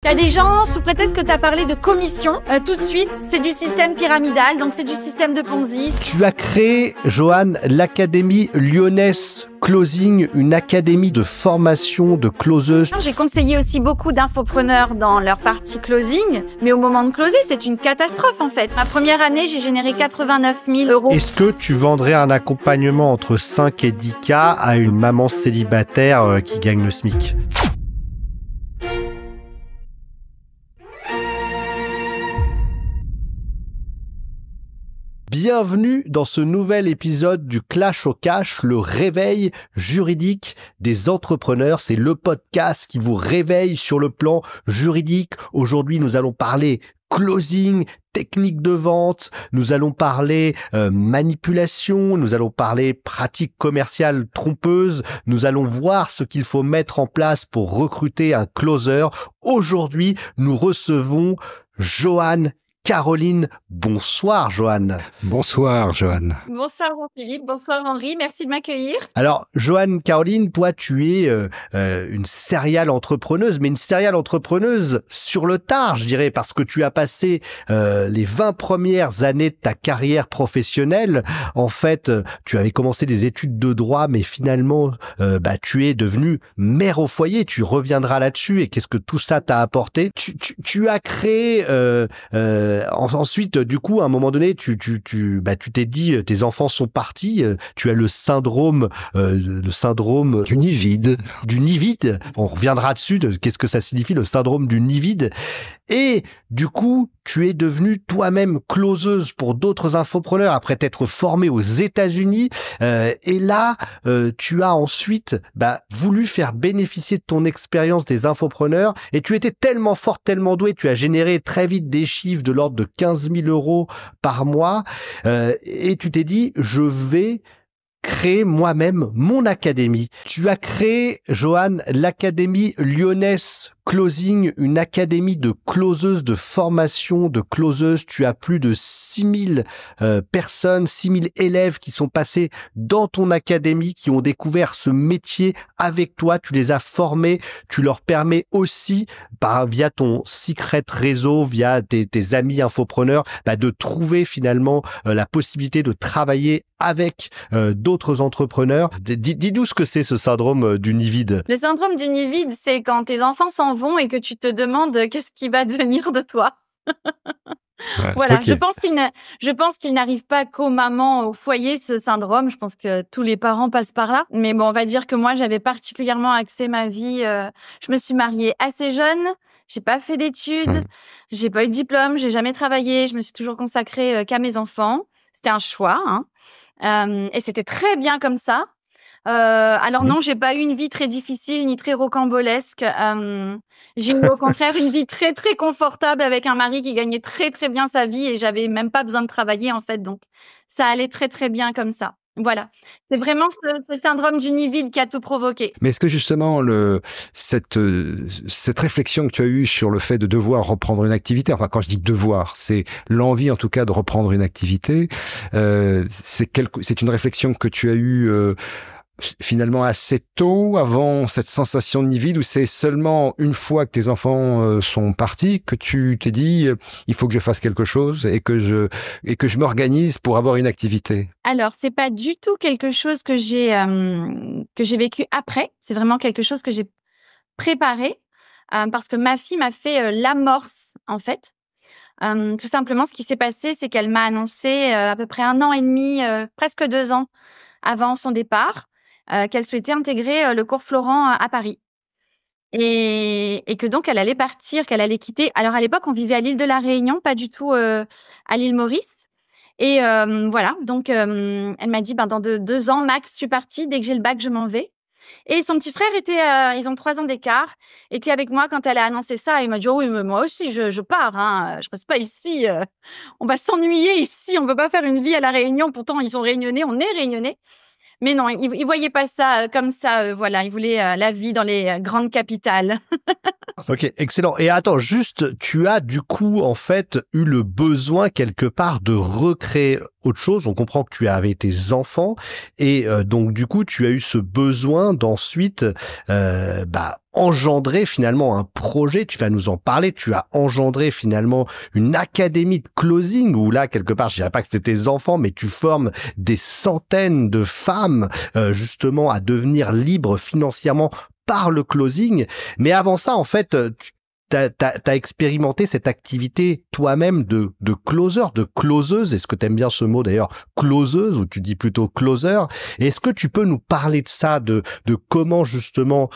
T'as des gens, sous prétexte que t'as parlé de commission, tout de suite, c'est du système pyramidal, donc c'est du système de Ponzi. Tu as créé, Joanne, l'Académie lyonnaise Closing, une académie de formation de closeuses. J'ai conseillé aussi beaucoup d'infopreneurs dans leur partie closing, mais au moment de closer, c'est une catastrophe en fait. Ma première année, j'ai généré 89 000 euros. Est-ce que tu vendrais un accompagnement entre 5 et 10 K à une maman célibataire qui gagne le SMIC ? Bienvenue dans ce nouvel épisode du Clash au Cash, le réveil juridique des entrepreneurs. C'est le podcast qui vous réveille sur le plan juridique. Aujourd'hui, nous allons parler closing, technique de vente, nous allons parler manipulation, nous allons parler pratiques commerciales trompeuses, nous allons voir ce qu'il faut mettre en place pour recruter un closer. Aujourd'hui, nous recevons Joanne Caroline. Bonsoir, Joanne. Bonsoir, Joanne. Bonsoir, Jean-Philippe. Bonsoir, Henri. Merci de m'accueillir. Alors, Joanne Caroline, toi, tu es une serial entrepreneuse, mais une serial entrepreneuse sur le tard, je dirais, parce que tu as passé les 20 premières années de ta carrière professionnelle. En fait, tu avais commencé des études de droit, mais finalement, tu es devenue mère au foyer. Tu reviendras là-dessus. Et qu'est-ce que tout ça t'a apporté ? Tu as créé... Ensuite, du coup, à un moment donné, tu t'es dit, tes enfants sont partis, tu as le syndrome Du nid vide. Du nid vide. On reviendra dessus de qu'est-ce que ça signifie, le syndrome du nid vide. Et du coup, tu es devenue toi-même closeuse pour d'autres infopreneurs après t'être formée aux États-Unis. Et là, tu as ensuite voulu faire bénéficier de ton expérience des infopreneurs. Et tu étais tellement forte, tellement douée, tu as généré très vite des chiffres de l'ordre de 15 000 euros par mois. Et tu t'es dit, je vais créer moi-même mon académie. Tu as créé, Joanne, l'Académie lyonnaise Closing, une académie de closeuses, de formation de closeuses. Tu as plus de 6000 personnes, 6000 élèves qui sont passés dans ton académie, qui ont découvert ce métier avec toi. Tu les as formés. Tu leur permets aussi, via ton secret réseau, via tes amis infopreneurs, de trouver finalement la possibilité de travailler avec d'autres entrepreneurs. Dis-nous ce que c'est ce syndrome du nid vide. Le syndrome du nid vide, c'est quand tes enfants s'en vont et que tu te demandes qu'est-ce qui va devenir de toi. Ouais, voilà, okay. Je pense qu'il n'arrive pas qu'aux mamans au foyer, ce syndrome. Je pense que tous les parents passent par là. Mais bon, on va dire que moi, j'avais particulièrement axé ma vie. Je me suis mariée assez jeune. J'ai pas fait d'études. J'ai pas eu de diplôme. J'ai jamais travaillé. Je me suis toujours consacrée qu'à mes enfants. C'était un choix, hein. Et c'était très bien comme ça. Alors non, j'ai pas eu une vie très difficile ni très rocambolesque. J'ai eu au contraire une vie très très confortable avec un mari qui gagnait très très bien sa vie et j'avais même pas besoin de travailler en fait. Donc ça allait très très bien comme ça. Voilà, c'est vraiment ce syndrome du nid vide qui a tout provoqué. Mais est-ce que justement cette réflexion que tu as eue sur le fait de devoir reprendre une activité, enfin quand je dis devoir, c'est l'envie en tout cas de reprendre une activité, c'est une réflexion que tu as eue finalement assez tôt, avant cette sensation de nid vide, ou c'est seulement une fois que tes enfants sont partis que tu t'es dit il faut que je fasse quelque chose et que je m'organise pour avoir une activité? Alors, c'est pas du tout quelque chose que j'ai vécu après, c'est vraiment quelque chose que j'ai préparé parce que ma fille m'a fait l'amorce en fait. Tout simplement, ce qui s'est passé, c'est qu'elle m'a annoncé à peu près 1 an et demi, presque 2 ans avant son départ, qu'elle souhaitait intégrer le cours Florent à Paris. Et que donc elle allait partir, qu'elle allait quitter. Alors à l'époque, on vivait à l'île de la Réunion, pas du tout à l'île Maurice. Et voilà, donc elle m'a dit, dans 2 ans max, je suis partie. Dès que j'ai le bac, je m'en vais. Et son petit frère était, ils ont 3 ans d'écart, était avec moi quand elle a annoncé ça. Il m'a dit, oh oui, mais moi aussi, je pars, hein. Je reste pas ici. On va s'ennuyer ici. On peut pas faire une vie à la Réunion. Pourtant, ils sont réunionnais, on est réunionnais. Mais non, il voyait pas ça comme ça. Voilà, il voulait la vie dans les grandes capitales. Ok, excellent. Et attends, juste, tu as du coup en fait eu le besoin quelque part de recréer autre chose. On comprend que tu avais tes enfants et donc du coup tu as eu ce besoin d'ensuite engendrer finalement un projet. Tu vas nous en parler. Tu as engendré finalement une académie de closing où là quelque part, je dirais pas que c'était tes enfants, mais tu formes des centaines de femmes justement à devenir libres financièrement par le closing. Mais avant ça, en fait, t'as expérimenté cette activité toi-même de closer, de closeuse. Est-ce que t'aimes bien ce mot d'ailleurs, closeuse, ou tu dis plutôt closer? Et est-ce que tu peux nous parler de ça, de comment justement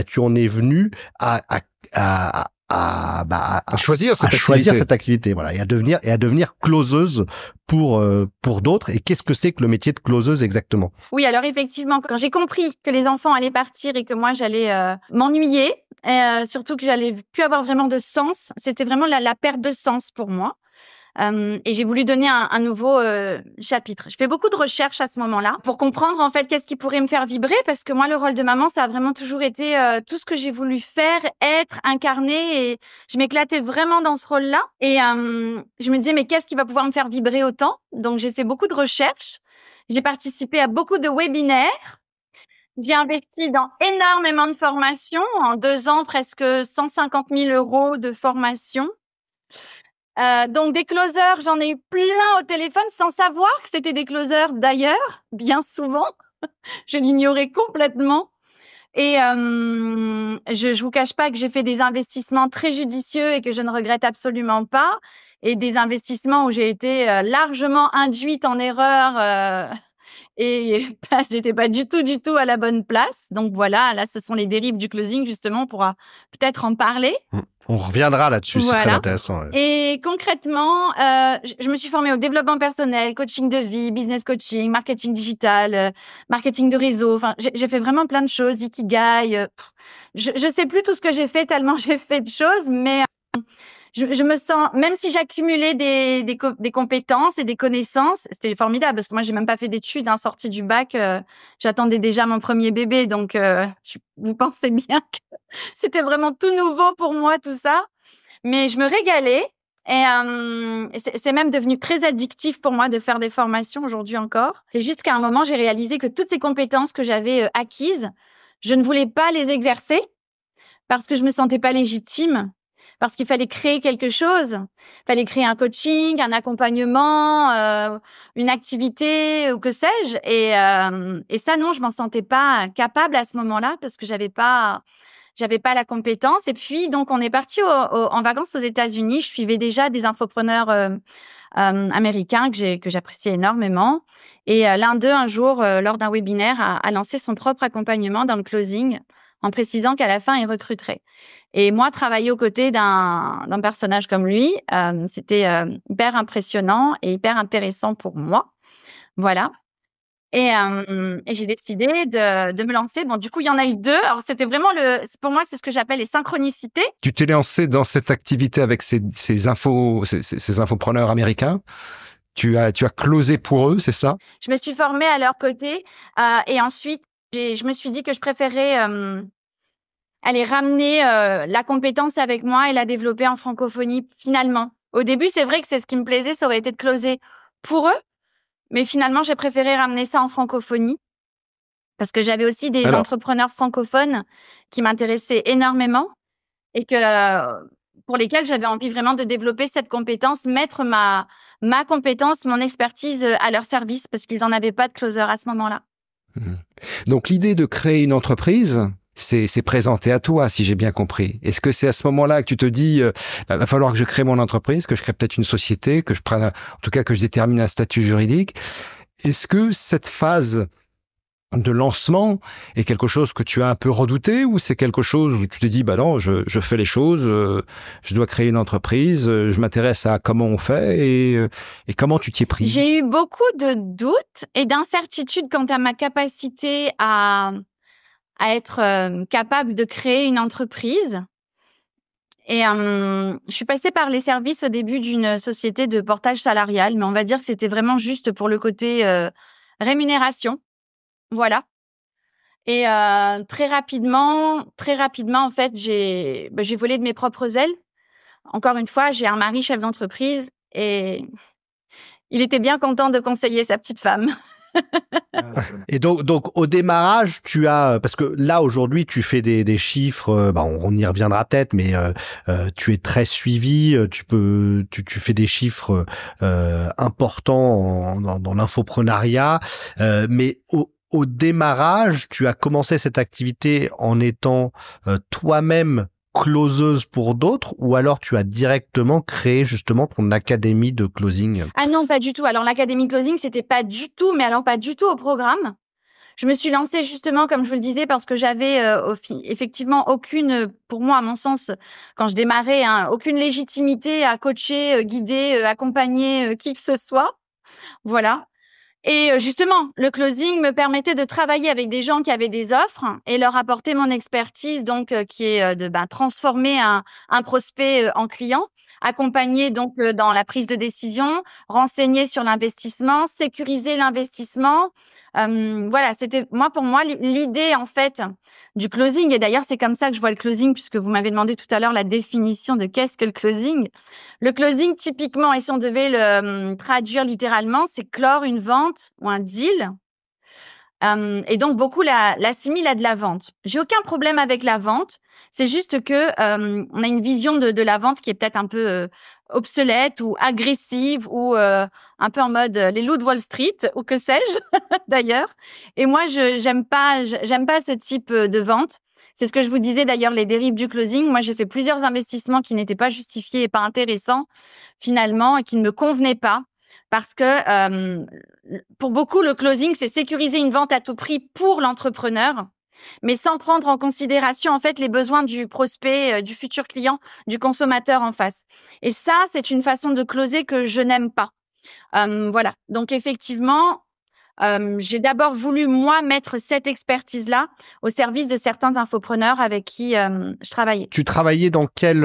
tu en es venu à choisir cette activité, voilà, et à devenir closeuse pour d'autres. Et qu'est-ce que c'est que le métier de closeuse exactement? Oui, alors effectivement, quand j'ai compris que les enfants allaient partir et que moi j'allais m'ennuyer, surtout que j'allais plus avoir vraiment de sens, c'était vraiment la perte de sens pour moi. Et j'ai voulu donner un nouveau chapitre. Je fais beaucoup de recherches à ce moment-là pour comprendre en fait qu'est-ce qui pourrait me faire vibrer, parce que moi le rôle de maman ça a vraiment toujours été tout ce que j'ai voulu faire, être, incarner, et je m'éclatais vraiment dans ce rôle-là. Et je me disais mais qu'est-ce qui va pouvoir me faire vibrer autant? Donc j'ai fait beaucoup de recherches, j'ai participé à beaucoup de webinaires, j'ai investi dans énormément de formations, en 2 ans presque 150 000 € de formation. Donc des closers, j'en ai eu plein au téléphone sans savoir que c'était des closers d'ailleurs, bien souvent. Je l'ignorais complètement. Et je vous cache pas que j'ai fait des investissements très judicieux et que je ne regrette absolument pas. Et des investissements où j'ai été largement induite en erreur et j'étais pas du tout à la bonne place. Donc voilà, là ce sont les dérives du closing justement, on pourra peut-être en parler. On reviendra là-dessus, voilà. C'est très intéressant. Ouais. Et concrètement, je me suis formée au développement personnel, coaching de vie, business coaching, marketing digital, marketing de réseau. Enfin, j'ai fait vraiment plein de choses, ikigai. Je sais plus tout ce que j'ai fait tellement j'ai fait de choses, mais je me sens, même si j'accumulais des compétences et des connaissances, c'était formidable parce que moi j'ai même pas fait d'études, sortie du bac, j'attendais déjà mon premier bébé, donc vous pensez bien que c'était vraiment tout nouveau pour moi tout ça, mais je me régalais et c'est même devenu très addictif pour moi de faire des formations aujourd'hui encore. C'est juste qu'à un moment j'ai réalisé que toutes ces compétences que j'avais acquises, je ne voulais pas les exercer parce que je me sentais pas légitime. Parce qu'il fallait créer quelque chose. Il fallait créer un coaching, un accompagnement, une activité ou que sais-je. Et ça, non, je m'en sentais pas capable à ce moment-là parce que j'avais pas la compétence. Et puis, donc, on est parti en vacances aux États-Unis. Je suivais déjà des infopreneurs américains que j'appréciais énormément. Et l'un d'eux, un jour, lors d'un webinaire, a lancé son propre accompagnement dans le closing en précisant qu'à la fin, il recruterait. Et moi, travailler aux côtés d'un personnage comme lui, c'était hyper impressionnant et hyper intéressant pour moi. Voilà. Et j'ai décidé de me lancer. Bon, du coup, il y en a eu 2. Alors, c'était vraiment pour moi, c'est ce que j'appelle les synchronicités. Tu t'es lancé dans cette activité avec ces infopreneurs américains. Tu as closé pour eux, c'est cela? Je me suis formée à leur côté et ensuite, je me suis dit que je préférais aller ramener la compétence avec moi et la développer en francophonie finalement. Au début, c'est vrai que c'est ce qui me plaisait, ça aurait été de closer pour eux, mais finalement, j'ai préféré ramener ça en francophonie parce que j'avais aussi des entrepreneurs francophones qui m'intéressaient énormément et pour lesquels j'avais envie vraiment de développer cette compétence, mettre ma compétence, mon expertise à leur service parce qu'ils en avaient pas de closer à ce moment-là. Donc l'idée de créer une entreprise, c'est présenté à toi, si j'ai bien compris. Est-ce que c'est à ce moment-là que tu te dis, va falloir que je crée mon entreprise, que je crée peut-être une société, que je prenne, en tout cas que je détermine un statut juridique? Est-ce que cette phase de lancement est quelque chose que tu as un peu redouté, ou c'est quelque chose où tu te dis, non, je fais les choses, je dois créer une entreprise, je m'intéresse à comment on fait et comment tu t'y es pris? J'ai eu beaucoup de doutes et d'incertitudes quant à ma capacité à être capable de créer une entreprise. Et je suis passée par les services au début d'une société de portage salarial, mais on va dire que c'était vraiment juste pour le côté rémunération. Voilà. Et très rapidement, en fait, j'ai volé de mes propres ailes. Encore une fois, j'ai un mari chef d'entreprise et Il était bien content de conseiller sa petite femme. Et donc au démarrage, parce que là aujourd'hui tu fais des chiffres, on y reviendra peut-être, mais tu es très suivi, tu fais des chiffres importants dans l'infoprenariat, mais au démarrage, tu as commencé cette activité en étant toi-même closeuse pour d'autres, ou alors tu as directement créé justement ton académie de closing? Ah non, pas du tout. Alors l'académie closing, c'était pas du tout, mais alors pas du tout au programme. Je me suis lancée justement, comme je vous le disais, parce que j'avais effectivement aucune, pour moi, à mon sens, quand je démarrais, aucune légitimité à coacher, guider, accompagner qui que ce soit. Voilà. Et justement, le closing me permettait de travailler avec des gens qui avaient des offres et leur apporter mon expertise, donc qui est de transformer un prospect en client, accompagner donc dans la prise de décision, renseigner sur l'investissement, sécuriser l'investissement. Voilà, c'était pour moi l'idée en fait du closing. Et d'ailleurs, c'est comme ça que je vois le closing, puisque vous m'avez demandé tout à l'heure la définition de qu'est-ce que le closing. Le closing, typiquement, et si on devait le traduire littéralement, c'est clore une vente ou un deal. Et donc, beaucoup l'assimilent à de la vente. J'ai aucun problème avec la vente. C'est juste que on a une vision de la vente qui est peut-être un peu obsolète ou agressive ou un peu en mode les loups de Wall Street ou que sais-je d'ailleurs. Et moi, j'aime pas ce type de vente. C'est ce que je vous disais d'ailleurs, les dérives du closing. Moi, j'ai fait plusieurs investissements qui n'étaient pas justifiés et pas intéressants finalement et qui ne me convenaient pas. Parce que pour beaucoup, le closing, c'est sécuriser une vente à tout prix pour l'entrepreneur, mais sans prendre en considération en fait les besoins du prospect, du futur client, du consommateur en face. Et ça, c'est une façon de closer que je n'aime pas. Voilà. Donc effectivement, j'ai d'abord voulu, moi, mettre cette expertise-là au service de certains infopreneurs avec qui je travaillais. Tu travaillais dans quel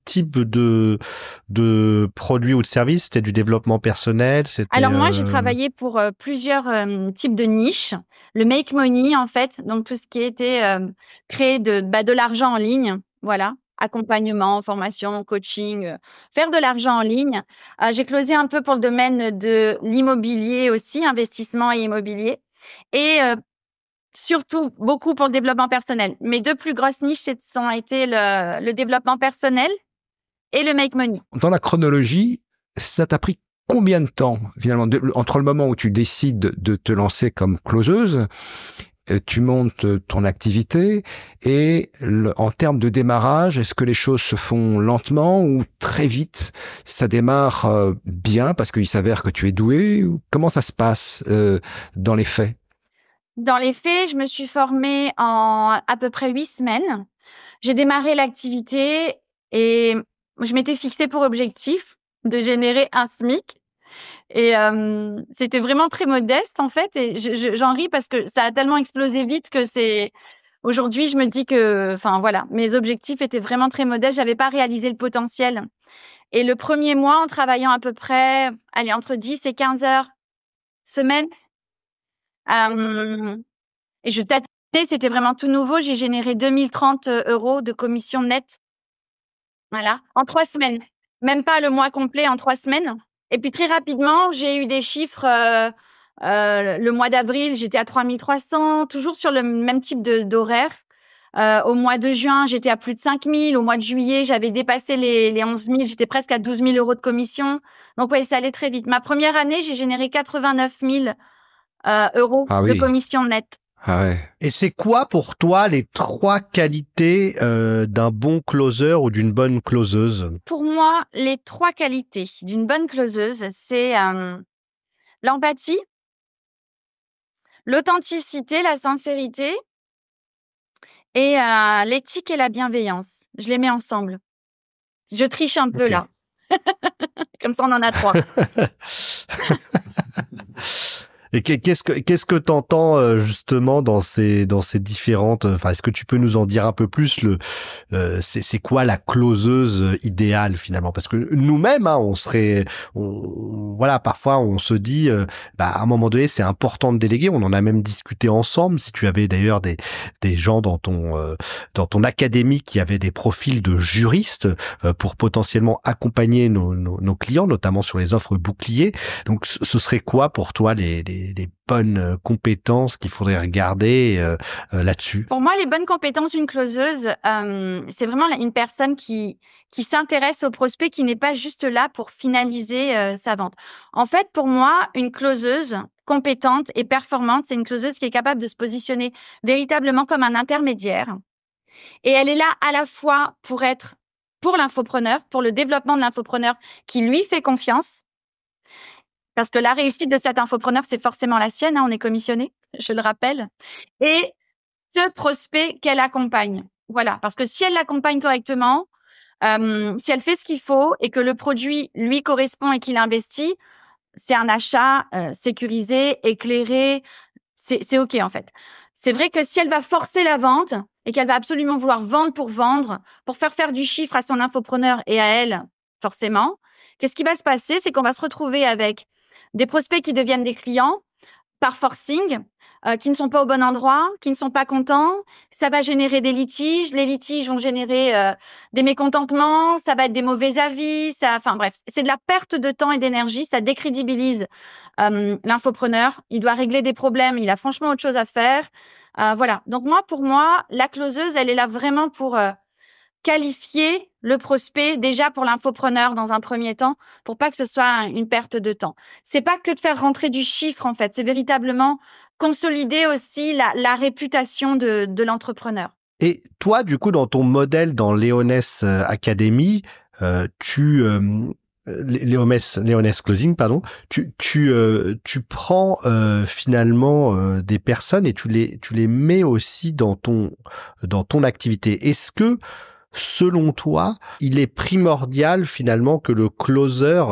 type de produits ou de services? C'était du développement personnel? Alors moi, j'ai travaillé pour plusieurs types de niches. Le make money, en fait, donc tout ce qui était créer de l'argent en ligne, voilà. Accompagnement, formation, coaching, faire de l'argent en ligne. J'ai closé un peu pour le domaine de l'immobilier aussi, investissement et immobilier. Et surtout, beaucoup pour le développement personnel. Mes deux plus grosses niches ont été le développement personnel et le make money. Dans la chronologie, ça t'a pris combien de temps, finalement, entre le moment où tu décides de te lancer comme closeuse, tu montes ton activité et en termes de démarrage, est-ce que les choses se font lentement ou très vite? Ça démarre bien parce qu'il s'avère que tu es doué? Comment ça se passe dans les faits? Dans les faits, je me suis formée en à peu près 8 semaines. J'ai démarré l'activité et je m'étais fixé pour objectif de générer un SMIC. Et c'était vraiment très modeste en fait, et j'en ris parce que ça a tellement explosé vite que aujourd'hui je me dis que voilà, mes objectifs étaient vraiment très modestes, j'avais pas réalisé le potentiel. Et le premier mois, en travaillant à peu près entre 10 et 15 heures semaine, et je tâtais, c'était vraiment tout nouveau, j'ai généré 2030 € de commission nette. Voilà, en 3 semaines. Même pas le mois complet, en 3 semaines. Et puis très rapidement, j'ai eu des chiffres. Le mois d'avril, j'étais à 3300, toujours sur le même type d'horaire. Au mois de juin, j'étais à plus de 5000. Au mois de juillet, j'avais dépassé les 11 000. J'étais presque à 12 000 € de commission. Donc ouais, ça allait très vite. Ma première année, j'ai généré 89 000 € de commission nette. Ah ouais. Et c'est quoi pour toi les 3 qualités d'un bon closer ou d'une bonne closeuse? Pour moi, les 3 qualités d'une bonne closeuse, c'est l'empathie, l'authenticité, la sincérité et l'éthique et la bienveillance. Je les mets ensemble. Je triche un peu là. Comme ça, on en a 3. Et qu'est-ce que t'entends justement dans ces différentes, enfin, est-ce que tu peux nous en dire un peu plus c'est quoi la closeuse idéale finalement? Parce que nous-mêmes, hein, voilà, parfois on se dit, à un moment donné, c'est important de déléguer. On en a même discuté ensemble. Si tu avais d'ailleurs des gens dans ton académie qui avaient des profils de juristes pour potentiellement accompagner nos clients, notamment sur les offres boucliers. Donc, ce serait quoi pour toi les bonnes compétences qu'il faudrait regarder là-dessus? Pour moi, les bonnes compétences d'une closeuse, c'est vraiment une personne qui s'intéresse au prospect, qui n'est pas juste là pour finaliser sa vente. En fait, pour moi, une closeuse compétente et performante, c'est une closeuse qui est capable de se positionner véritablement comme un intermédiaire. Et elle est là à la fois pour l'infopreneur, pour le développement de l'infopreneur qui lui fait confiance. Parce que la réussite de cet infopreneur, c'est forcément la sienne, hein, on est commissionné, je le rappelle. Et ce prospect qu'elle accompagne. Voilà, parce que si elle l'accompagne correctement, si elle fait ce qu'il faut et que le produit lui correspond et qu'il investit, c'est un achat sécurisé, éclairé, c'est OK en fait. C'est vrai que si elle va forcer la vente et qu'elle va absolument vouloir vendre, pour faire du chiffre à son infopreneur et à elle, forcément, qu'est-ce qui va se passer? C'est qu'on va se retrouver avec des prospects qui deviennent des clients par forcing, qui ne sont pas au bon endroit, qui ne sont pas contents. Ça va générer des litiges. Les litiges vont générer des mécontentements. Ça va être des mauvais avis. Enfin bref, c'est de la perte de temps et d'énergie. Ça décrédibilise l'infopreneur. Il doit régler des problèmes. Il a franchement autre chose à faire. Voilà. Donc pour moi, la closeuse, elle est là vraiment pour qualifier le prospect déjà pour l'infopreneur dans un premier temps, pour pas que ce soit une perte de temps. C'est pas que de faire rentrer du chiffre en fait, c'est véritablement consolider aussi la réputation de l'entrepreneur. Et toi, du coup, dans ton modèle dans Leoness Academy, Leoness Closing, pardon, tu prends finalement des personnes et tu les mets aussi dans ton activité. Est-ce que selon toi, il est primordial finalement que le closer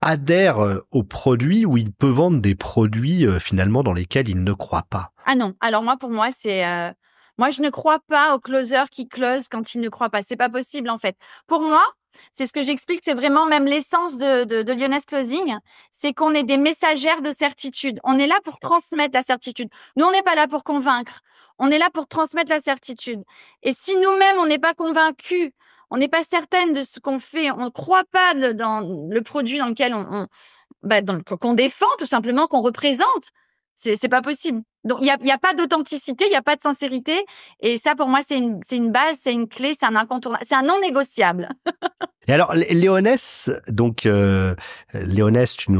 adhère au produit ou il peut vendre des produits finalement dans lesquels il ne croit pas? Ah non. Alors pour moi, c'est moi je ne crois pas au closer qui close quand il ne croit pas. C'est pas possible en fait. Pour moi, c'est ce que j'explique, c'est vraiment même l'essence de Leoness Closing, c'est qu'on est des messagères de certitude. On est là pour transmettre la certitude. Nous, on n'est pas là pour convaincre. On est là pour transmettre la certitude. Et si nous-mêmes, on n'est pas convaincus, on n'est pas certaine de ce qu'on fait, on ne croit pas dans le produit dans lequel qu'on défend, tout simplement, qu'on représente, c'est pas possible. Donc, il y a pas d'authenticité, il y a pas de sincérité. Et ça, pour moi, c'est une base, c'est une clé, c'est un incontournable, c'est un non négociable. Et alors, Léonesse, donc Léonesse, tu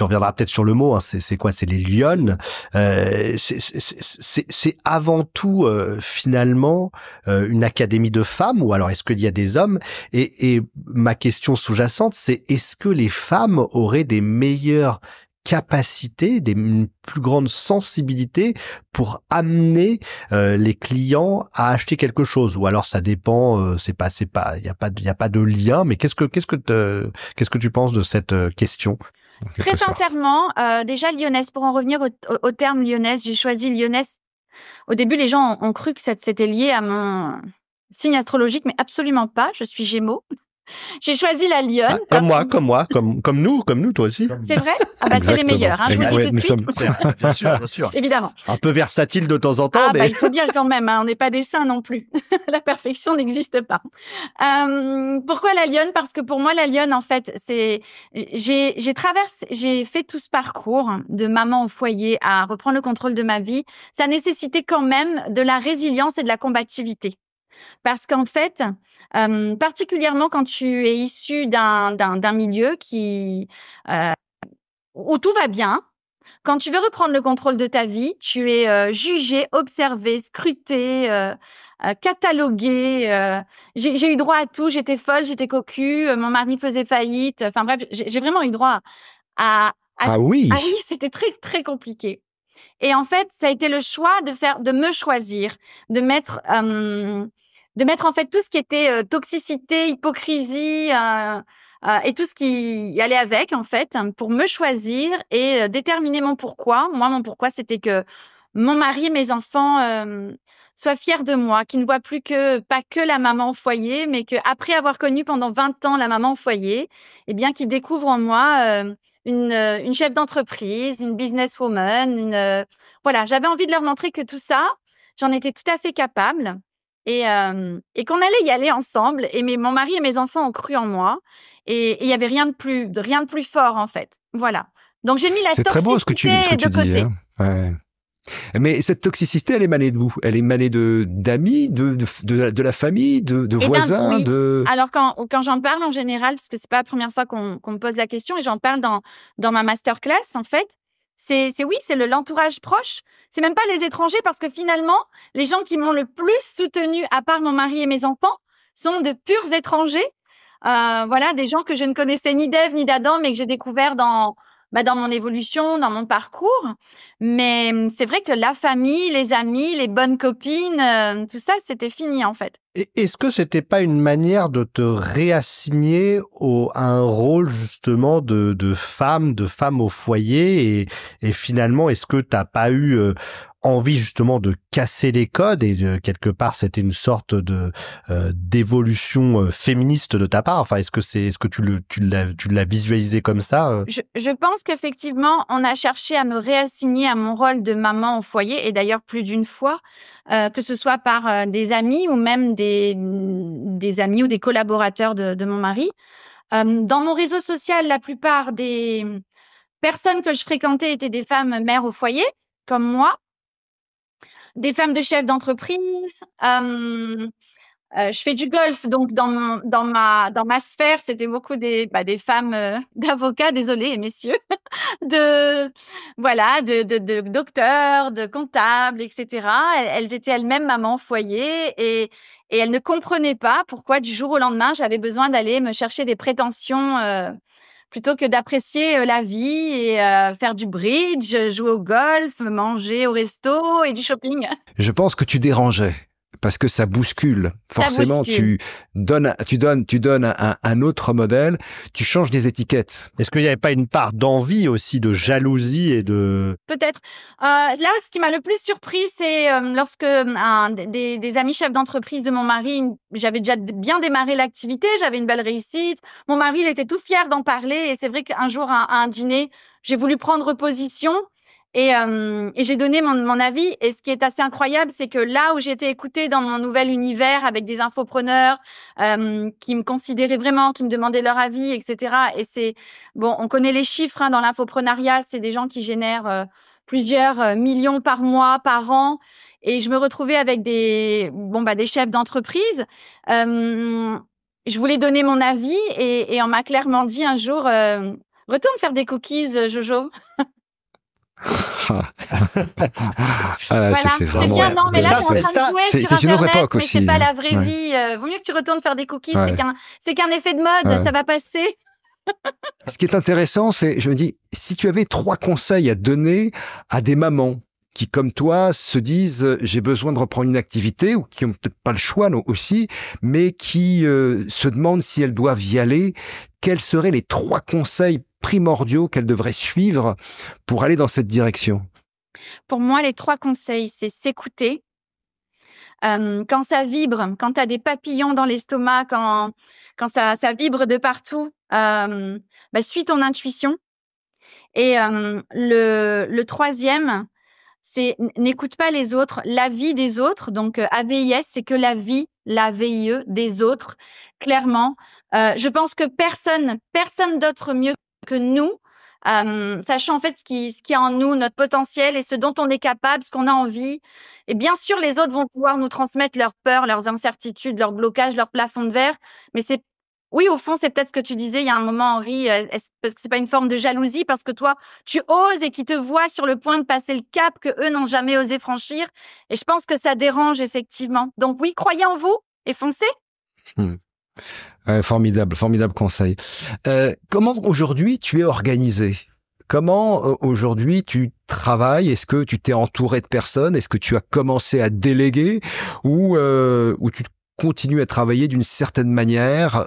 reviendras peut-être sur le mot. Hein, c'est quoi? C'est les lionnes. C'est avant tout finalement une académie de femmes, ou alors est-ce qu'il y a des hommes? Et ma question sous-jacente, c'est est-ce que les femmes auraient des meilleures capacités, une plus grande sensibilité pour amener les clients à acheter quelque chose, ou alors ça dépend, il y a pas de lien, mais qu'est-ce que tu penses de cette question? Très sincèrement, déjà Lyonnaise, pour en revenir au terme Lyonnaise, j'ai choisi Lyonnaise. Au début, les gens ont cru que c'était lié à mon signe astrologique, mais absolument pas. Je suis Gémeaux. J'ai choisi la lionne. Comme nous, toi aussi. C'est vrai? C'est les meilleurs, hein, je vous le dis tout de suite. Bien sûr. Évidemment. Un peu versatile de temps en temps, mais... il faut bien quand même, hein, on n'est pas des saints non plus. La perfection n'existe pas. Pourquoi la lionne? Parce que pour moi, la lionne, en fait, j'ai fait tout ce parcours de maman au foyer à reprendre le contrôle de ma vie. Ça nécessitait quand même de la résilience et de la combativité. Parce qu'en fait, particulièrement quand tu es issu d'un milieu où tout va bien, quand tu veux reprendre le contrôle de ta vie, tu es jugé, observé, scruté, catalogué. J'ai eu droit à tout. J'étais folle, j'étais cocu. Mon mari faisait faillite. Enfin bref, j'ai vraiment eu droit à Ah oui. Ah oui, c'était très très compliqué. Et en fait, ça a été le choix de me choisir, de mettre en fait tout ce qui était toxicité, hypocrisie, et tout ce qui allait avec, en fait, pour me choisir et déterminer mon pourquoi. Moi, mon pourquoi, c'était que mon mari et mes enfants soient fiers de moi, qu'ils ne voient plus pas que la maman au foyer, mais qu'après avoir connu pendant 20 ans la maman au foyer, eh bien, qu'ils découvrent en moi une chef d'entreprise, une businesswoman, voilà, j'avais envie de leur montrer que tout ça, j'en étais tout à fait capable et qu'on allait y aller ensemble. Et mon mari et mes enfants ont cru en moi et il y avait rien de plus fort, en fait. Voilà. Donc j'ai mis la C'est très beau ce que tu toxicité de côté. dis. Hein. Ouais. Mais cette toxicité, elle émanait d'où? Elle émanait d'amis, de la famille, de voisins, oui. de... Alors quand j'en parle en général, parce que c'est pas la première fois qu'on me pose la question, et j'en parle dans ma masterclass, en fait, c'est l'entourage proche. C'est même pas les étrangers, parce que finalement, les gens qui m'ont le plus soutenue, à part mon mari et mes enfants, sont de purs étrangers. Voilà, des gens que je ne connaissais ni d'Ève ni d'Adam, mais que j'ai découvert dans mon évolution, dans mon parcours. Mais c'est vrai que la famille, les amis, les bonnes copines, tout ça, c'était fini, en fait. Et est-ce que c'était pas une manière de te réassigner à un rôle justement de femme au foyer et finalement, est-ce que t'as pas eu envie justement de casser les codes et quelque part c'était une sorte de d'évolution féministe de ta part? Enfin, est-ce que tu l'as visualisé comme ça? Je pense qu'effectivement, on a cherché à me réassigner à mon rôle de maman au foyer, et d'ailleurs plus d'une fois, que ce soit par des amis ou même des amis ou des collaborateurs de mon mari. Dans mon réseau social, la plupart des personnes que je fréquentais étaient des femmes mères au foyer, comme moi, des femmes de chefs d'entreprise. Je fais du golf, donc dans ma sphère, c'était beaucoup des femmes d'avocats, désolé messieurs, de docteurs, de comptables, etc. Elles étaient elles-mêmes mamans au foyer et elles ne comprenaient pas pourquoi du jour au lendemain j'avais besoin d'aller me chercher des prétentions plutôt que d'apprécier la vie et faire du bridge, jouer au golf, manger au resto et du shopping. Je pense que tu dérangeais. Parce que ça bouscule. Forcément, tu donnes un autre modèle, tu changes des étiquettes. Est-ce qu'il n'y avait pas une part d'envie aussi, de jalousie et de... Peut-être. Là, ce qui m'a le plus surpris, c'est lorsque des amis chefs d'entreprise de mon mari, j'avais déjà bien démarré l'activité, j'avais une belle réussite. Mon mari, il était tout fier d'en parler. Et c'est vrai qu'un jour, à un dîner, j'ai voulu prendre position. Et j'ai donné mon avis. Et ce qui est assez incroyable, c'est que là où j'étais écoutée dans mon nouvel univers avec des infopreneurs qui me considéraient vraiment, qui me demandaient leur avis, etc. Et on connaît les chiffres dans l'infoprenariat, c'est des gens qui génèrent plusieurs millions par mois, par an. Et je me retrouvais avec des chefs d'entreprise. Je voulais donner mon avis et on m'a clairement dit un jour retourne faire des cookies, Jojo. Voilà, c'est vraiment... bien, non, mais là, t'es en train de jouer sur Internet, une autre époque mais aussi. c'est pas la vraie vie. Vaut mieux que tu retournes faire des cookies, c'est qu'un effet de mode, ça va passer. Ce qui est intéressant, c'est, je me dis, si tu avais 3 conseils à donner à des mamans qui, comme toi, se disent j'ai besoin de reprendre une activité, ou qui ont peut-être pas le choix aussi, mais qui se demandent si elles doivent y aller, quels seraient les 3 conseils primordiaux qu'elles devraient suivre pour aller dans cette direction? Pour moi, les 3 conseils, c'est s'écouter. Quand ça vibre, quand tu as des papillons dans l'estomac, quand ça vibre de partout, suis ton intuition. Et le 3e, c'est n'écoute pas les autres, l'avis des autres. Donc AVIS, c'est que la vie, la VIE des autres, clairement. Je pense que personne d'autre mieux que nous, sachant en fait ce qui est en nous, notre potentiel et ce dont on est capable, ce qu'on a envie. Et bien sûr, les autres vont pouvoir nous transmettre leurs peurs, leurs incertitudes, leurs blocages, leurs plafonds de verre. Mais oui, au fond, c'est peut-être ce que tu disais il y a un moment, Henri. Est-ce que c'est pas une forme de jalousie parce que toi, tu oses et qu'ils te voient sur le point de passer le cap que eux n'ont jamais osé franchir. Et je pense que ça dérange effectivement. Donc oui, croyez en vous et foncez. Formidable conseil. Comment aujourd'hui tu es organisé? Comment aujourd'hui tu travailles? Est-ce que tu t'es entouré de personnes? Est-ce que tu as commencé à déléguer ou tu continues à travailler d'une certaine manière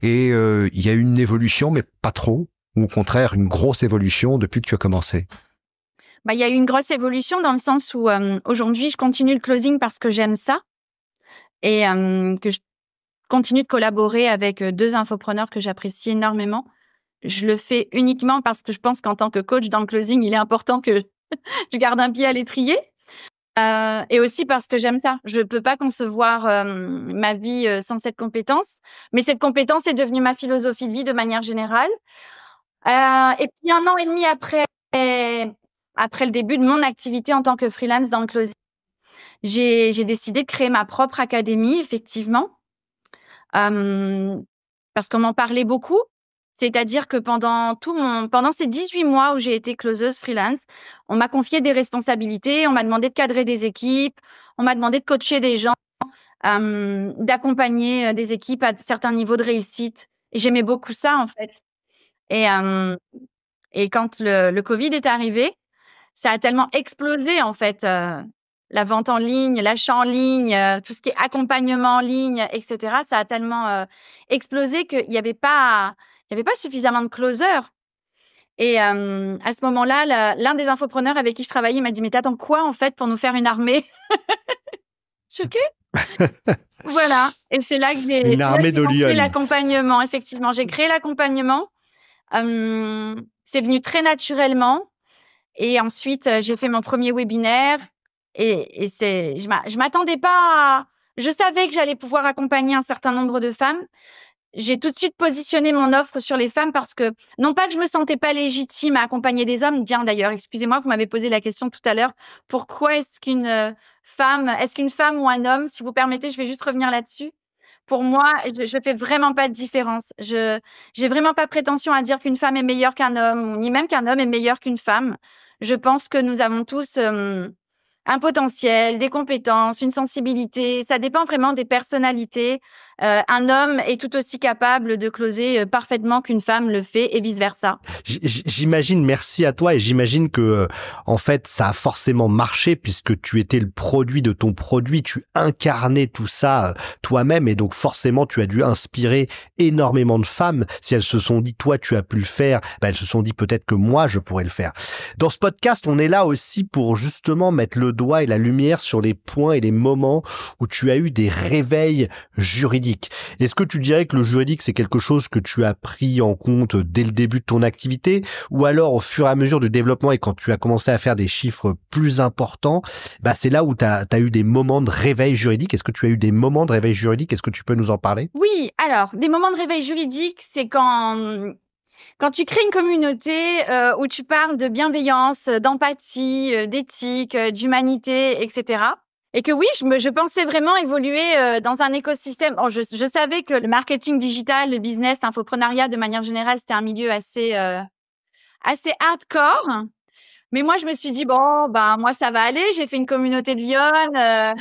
et il y a eu une évolution, mais pas trop, ou au contraire une grosse évolution depuis que tu as commencé? Il y a eu une grosse évolution dans le sens où aujourd'hui, je continue le closing parce que j'aime ça et que je continue de collaborer avec 2 infopreneurs que j'apprécie énormément. Je le fais uniquement parce que je pense qu'en tant que coach dans le closing, il est important que je garde un pied à l'étrier. Et aussi parce que j'aime ça. Je peux pas concevoir ma vie sans cette compétence. Mais cette compétence est devenue ma philosophie de vie de manière générale. Et puis 1 an et demi après le début de mon activité en tant que freelance dans le closing, j'ai décidé de créer ma propre académie, effectivement. Parce qu'on m'en parlait beaucoup. C'est-à-dire que pendant ces 18 mois où j'ai été closeuse freelance, on m'a confié des responsabilités, on m'a demandé de cadrer des équipes, on m'a demandé de coacher des gens, d'accompagner des équipes à certains niveaux de réussite. Et j'aimais beaucoup ça, en fait. Et quand le Covid est arrivé, ça a tellement explosé, en fait, la vente en ligne, l'achat en ligne, tout ce qui est accompagnement en ligne, etc. Ça a tellement explosé qu'il y avait pas suffisamment de closers. Et à ce moment-là, l'un des infopreneurs avec qui je travaillais m'a dit « Mais t'attends quoi, en fait, pour nous faire une armée ?» Choquée. Voilà. Et c'est là que Une armée de lancé lions. l'accompagnement. Effectivement, j'ai créé l'accompagnement. C'est venu très naturellement. Et ensuite, j'ai fait mon premier webinaire. Et je m'attendais pas je savais que j'allais pouvoir accompagner un certain nombre de femmes. J'ai tout de suite positionné mon offre sur les femmes parce que, non pas que je me sentais pas légitime à accompagner des hommes, bien d'ailleurs, excusez-moi, vous m'avez posé la question tout à l'heure, pourquoi est-ce qu'une femme ou un homme, si vous permettez, je vais juste revenir là-dessus. Pour moi, je fais vraiment pas de différence. J'ai vraiment pas prétention à dire qu'une femme est meilleure qu'un homme, ni même qu'un homme est meilleur qu'une femme. Je pense que nous avons tous un potentiel, des compétences, une sensibilité. Ça dépend vraiment des personnalités. Un homme est tout aussi capable de closer parfaitement qu'une femme le fait et vice-versa. J'imagine, merci à toi, et j'imagine que en fait ça a forcément marché puisque tu étais le produit de ton produit, tu incarnais tout ça toi-même, et donc forcément tu as dû inspirer énormément de femmes. Si elles se sont dit toi tu as pu le faire, elles se sont dit peut-être que moi je pourrais le faire. Dans ce podcast, on est là aussi pour justement mettre le doigt et la lumière sur les points et les moments où tu as eu des réveils juridiques. Est-ce que tu dirais que le juridique, c'est quelque chose que tu as pris en compte dès le début de ton activité, ou alors au fur et à mesure du développement et quand tu as commencé à faire des chiffres plus importants, c'est là où tu as eu des moments de réveil juridique? Est-ce que tu as eu des moments de réveil juridique? Est-ce que tu peux nous en parler? Oui, alors, des moments de réveil juridique, c'est quand tu crées une communauté où tu parles de bienveillance, d'empathie, d'éthique, d'humanité, etc. Et que oui, je pensais vraiment évoluer dans un écosystème. Bon, je savais que le marketing digital, le business, l'infoprenariat de manière générale, c'était un milieu assez hardcore. Mais moi, je me suis dit bon, moi ça va aller. J'ai fait une communauté de lionnes.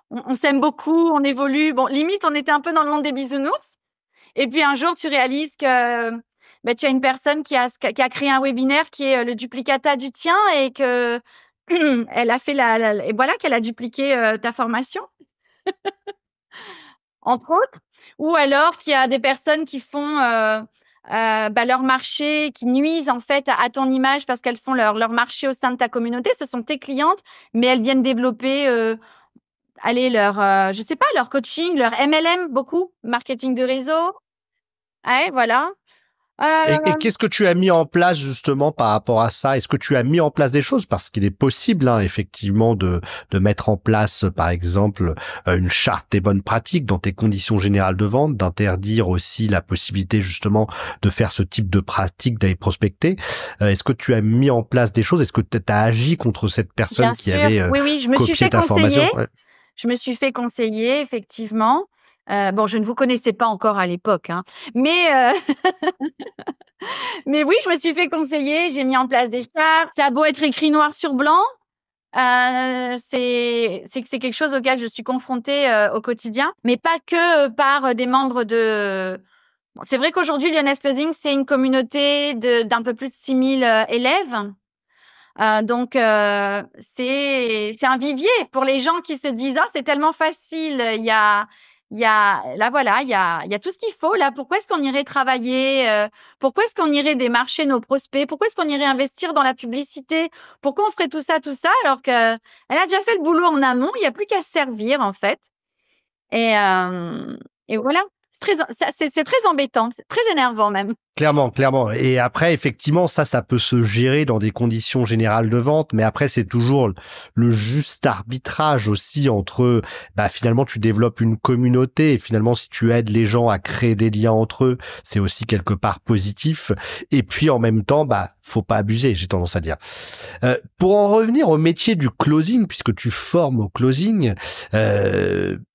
On s'aime beaucoup, on évolue. Bon, limite, on était un peu dans le monde des bisounours. Et puis un jour, tu réalises que tu as une personne qui a créé un webinaire qui est le duplicata du tien et que elle a fait et voilà qu'elle a dupliqué ta formation, entre autres. Ou alors qu'il y a des personnes qui font leur marché, qui nuisent en fait à ton image parce qu'elles font leur marché au sein de ta communauté. Ce sont tes clientes, mais elles viennent développer leur je sais pas, leur coaching, leur MLM, beaucoup marketing de réseau. Ouais, voilà. Et qu'est-ce que tu as mis en place justement par rapport à ça? Est-ce que tu as mis en place des choses? Parce qu'il est possible, effectivement, de mettre en place, par exemple, une charte des bonnes pratiques dans tes conditions générales de vente, d'interdire aussi la possibilité justement de faire ce type de pratique, d'aller prospecter. Est-ce que tu as mis en place des choses? Est-ce que tu as agi contre cette personne Bien qui sûr. avait Oui, je me suis copié fait ta formation? conseiller. Ouais. Je me suis fait conseiller, effectivement. Je ne vous connaissais pas encore à l'époque, mais mais oui, je me suis fait conseiller. J'ai mis en place des chartes. Ça a beau être écrit noir sur blanc, c'est quelque chose auquel je suis confrontée au quotidien, mais pas que par des membres de. Bon, c'est vrai qu'aujourd'hui, Lyonnaise Closing, c'est une communauté d'un peu plus de 6000 élèves. Donc c'est un vivier pour les gens qui se disent c'est tellement facile, il y a voilà, il y a tout ce qu'il faut là. Pourquoi est-ce qu'on irait travailler? Pourquoi est-ce qu'on irait démarcher nos prospects? Pourquoi est-ce qu'on irait investir dans la publicité? Pourquoi on ferait tout ça, alors que elle a déjà fait le boulot en amont. Il y a plus qu'à se servir en fait. Et voilà. C'est très embêtant, c'est très énervant même. Clairement, clairement. Et après, effectivement, ça peut se gérer dans des conditions générales de vente, mais après, c'est toujours le juste arbitrage aussi entre, finalement, tu développes une communauté et finalement, si tu aides les gens à créer des liens entre eux, c'est aussi quelque part positif. Et puis, en même temps, faut pas abuser, j'ai tendance à dire. Pour en revenir au métier du closing, puisque tu formes au closing,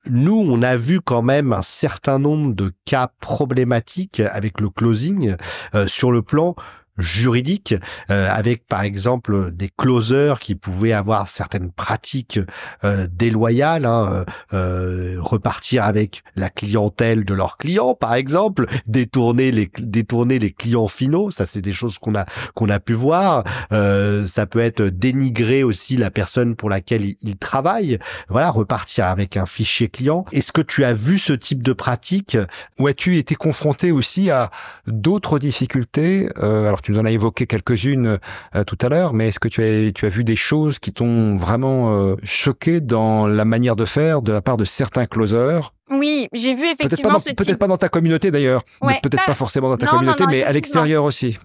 nous, on a vu quand même un certain nombre de cas problématiques avec le closing sur le plan juridique, avec par exemple des closers qui pouvaient avoir certaines pratiques déloyales, repartir avec la clientèle de leurs clients par exemple, détourner les clients finaux, ça c'est des choses qu'on a pu voir. Ça peut être dénigrer aussi la personne pour laquelle ils travaillent, voilà, repartir avec un fichier client. Est-ce que tu as vu ce type de pratique? Ou as-tu été confronté aussi à d'autres difficultés? Alors tu nous en as évoqué quelques-unes tout à l'heure, mais est-ce que tu as vu des choses qui t'ont vraiment choqué dans la manière de faire de la part de certains closers? Oui, j'ai vu effectivement peut-être pas dans ta communauté d'ailleurs, ouais, peut-être pas forcément dans ta communauté, mais à l'extérieur aussi.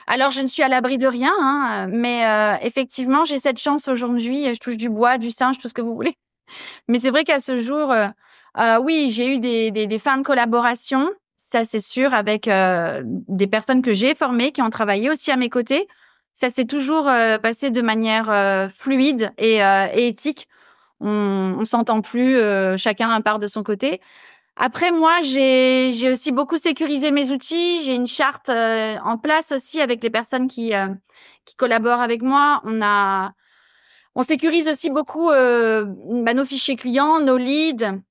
Alors, je ne suis à l'abri de rien, mais effectivement, j'ai cette chance aujourd'hui. Je touche du bois, du singe, tout ce que vous voulez. Mais c'est vrai qu'à ce jour, oui, j'ai eu des fins de collaboration, ça c'est sûr, avec des personnes que j'ai formées, qui ont travaillé aussi à mes côtés. Ça s'est toujours passé de manière fluide et éthique. On s'entend plus, chacun part de son côté. Après, moi, j'ai aussi beaucoup sécurisé mes outils. J'ai une charte en place aussi avec les personnes qui collaborent avec moi. On sécurise aussi beaucoup nos fichiers clients, nos leads.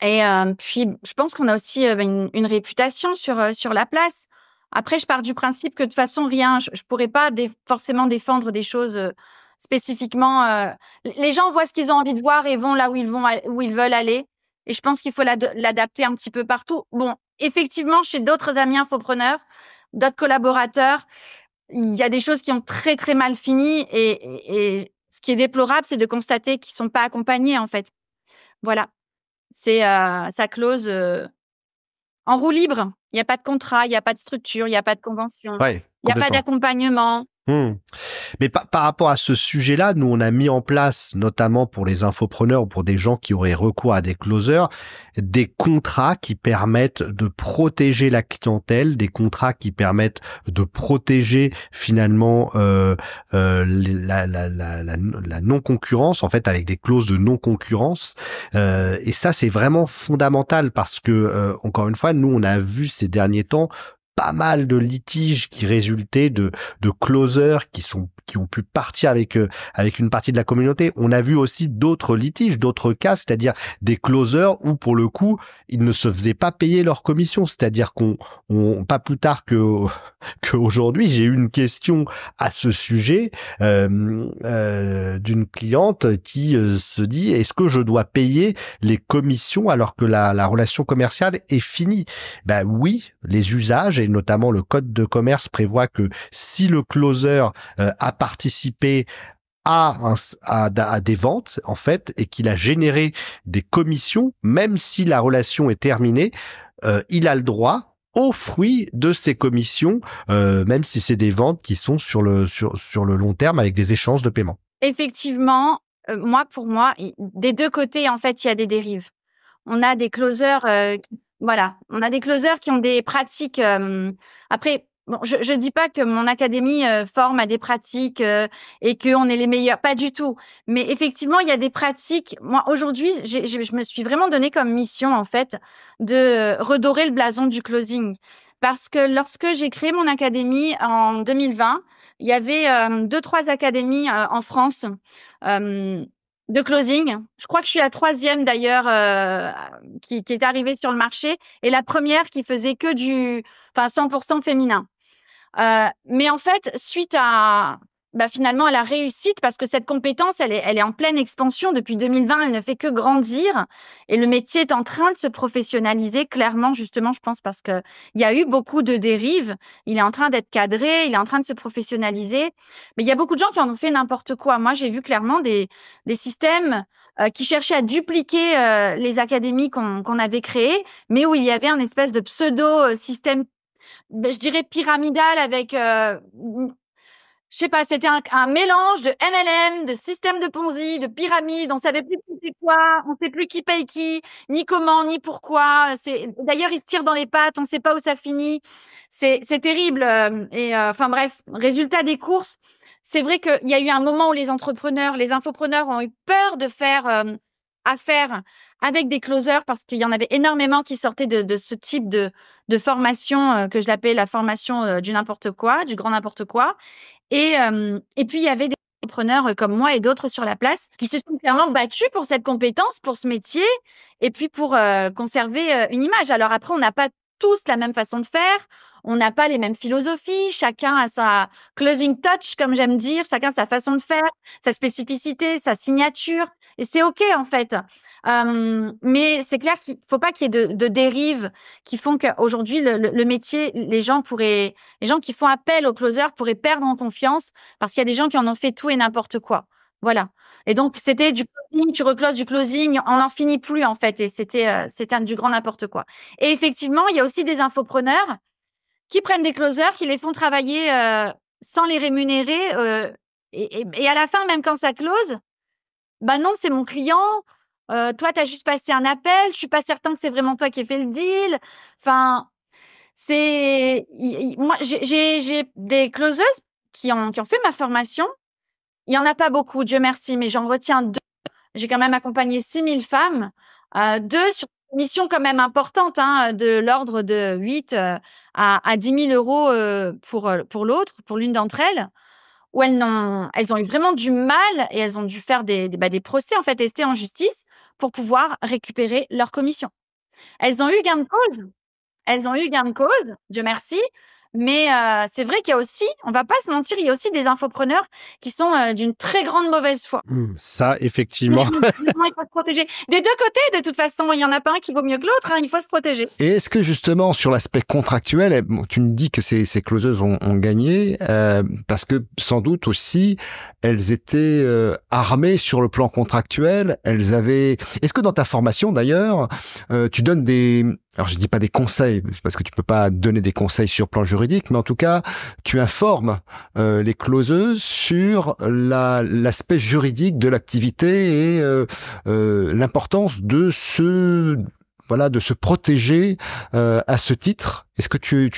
Et puis, je pense qu'on a aussi une réputation sur la place. Après, je pars du principe que de toute façon, rien, je pourrais pas forcément défendre des choses spécifiquement. Les gens voient ce qu'ils ont envie de voir et vont là où ils veulent aller. Et je pense qu'il faut l'adapter un petit peu partout. Bon, effectivement, chez d'autres amis infopreneurs, d'autres collaborateurs, il y a des choses qui ont très très mal fini et ce qui est déplorable, c'est de constater qu'ils sont pas accompagnés en fait. Voilà, c'est ça close en roue libre. Il y a pas de contrat, il y a pas de structure, il y a pas de convention, Ouais, il y a pas d'accompagnement. Mais par rapport à ce sujet-là, nous, on a mis en place, notamment pour les infopreneurs ou pour des gens qui auraient recours à des closers, des contrats qui permettent de protéger la clientèle, des contrats qui permettent de protéger finalement la non-concurrence, en fait, avec des clauses de non-concurrence. Et ça, c'est vraiment fondamental parce que, encore une fois, nous, on a vu ces derniers temps pas mal de litiges qui résultaient de closers qui ont pu partir avec une partie de la communauté. On a vu aussi d'autres litiges, d'autres cas, c'est-à-dire des closers où pour le coup, ils ne se faisaient pas payer leur commission, c'est-à-dire qu'on pas plus tard qu'aujourd'hui, j'ai eu une question à ce sujet d'une cliente qui se dit est-ce que je dois payer les commissions alors que la relation commerciale est finie? Ben oui, les usages et notamment le code de commerce prévoit que si le closer a participé à des ventes en fait et qu'il a généré des commissions, même si la relation est terminée, il a le droit aux fruits de ces commissions, même si c'est des ventes qui sont sur le long terme avec des échanges de paiement. Effectivement, pour moi, des deux côtés en fait, il y a des dérives. On a des closers voilà, on a des closers qui ont des pratiques. Après, bon, je dis pas que mon académie forme à des pratiques et que on est les meilleurs, pas du tout. Mais effectivement, il y a des pratiques. Moi, aujourd'hui, je me suis vraiment donné comme mission en fait de redorer le blason du closing, parce que lorsque j'ai créé mon académie en 2020, il y avait 2-3 académies en France. De closing. Je crois que je suis la 3e d'ailleurs qui est arrivée sur le marché et la première qui faisait que 100% féminin. Mais en fait, suite à finalement à la réussite, parce que cette compétence, elle est en pleine expansion depuis 2020, elle ne fait que grandir et le métier est en train de se professionnaliser clairement, justement, je pense, parce que il y a eu beaucoup de dérives. Il est en train d'être cadré, il est en train de se professionnaliser, mais il y a beaucoup de gens qui en ont fait n'importe quoi. Moi, j'ai vu clairement des systèmes qui cherchaient à dupliquer les académies qu'on avait créées, mais où il y avait un espèce de pseudo système, je dirais pyramidal, avec je sais pas, c'était un mélange de MLM, de système de Ponzi, de pyramide. On savait plus qui c'était quoi, on sait plus qui paye qui, ni comment, ni pourquoi. D'ailleurs, ils se tirent dans les pattes, on sait pas où ça finit. C'est terrible. Enfin bref, résultat des courses. C'est vrai qu'il y a eu un moment où les entrepreneurs, les infopreneurs ont eu peur de faire affaire avec des closers, parce qu'il y en avait énormément qui sortaient de ce type de formation que je l'appelais la formation du n'importe quoi, du grand n'importe quoi. Et puis, il y avait des entrepreneurs comme moi et d'autres sur la place qui se sont clairement battus pour cette compétence, pour ce métier, et puis pour conserver une image. Alors après, on n'a pas tous la même façon de faire, on n'a pas les mêmes philosophies, chacun a sa closing touch, comme j'aime dire, chacun sa façon de faire, sa spécificité, sa signature, et c'est OK en fait. Mais c'est clair qu'il faut pas qu'il y ait de dérives qui font qu'aujourd'hui le métier, les gens qui font appel aux closers pourraient perdre en confiance, parce qu'il y a des gens qui en ont fait tout et n'importe quoi. Voilà. Et donc c'était du closing, tu recloses du closing, on n'en finit plus en fait, et c'était du grand n'importe quoi. Et effectivement, il y a aussi des infopreneurs qui prennent des closers, qui les font travailler sans les rémunérer, et à la fin, même quand ça close, non, c'est mon client. Toi, t'as juste passé un appel. Je suis pas certain que c'est vraiment toi qui ai fait le deal. Enfin, moi, j'ai des closeuses qui ont fait ma formation. Il y en a pas beaucoup, Dieu merci, mais j'en retiens 2. J'ai quand même accompagné 6000 femmes, 2 sur une mission quand même importante, de l'ordre de 8 à 10 000 euros pour l'autre, pour l'une d'entre elles, où elles ont eu vraiment du mal, et elles ont dû faire des procès, en fait, ester en justice pour pouvoir récupérer leur commission. Elles ont eu gain de cause, Dieu merci. Mais c'est vrai qu'il y a aussi, on va pas se mentir, il y a aussi des infopreneurs qui sont d'une très grande mauvaise foi. Ça, effectivement. Il faut se protéger. Des deux côtés, de toute façon, il y en a pas un qui vaut mieux que l'autre, il faut se protéger. Et est-ce que justement, sur l'aspect contractuel, tu me dis que ces closeuses ont gagné, parce que sans doute aussi, elles étaient armées sur le plan contractuel, elles avaient... Est-ce que dans ta formation, d'ailleurs, tu donnes alors je dis pas des conseils, parce que tu peux pas donner des conseils sur plan juridique, mais en tout cas, tu informes les closeuses sur l'aspect juridique de l'activité et l'importance de se protéger à ce titre. Est-ce que tu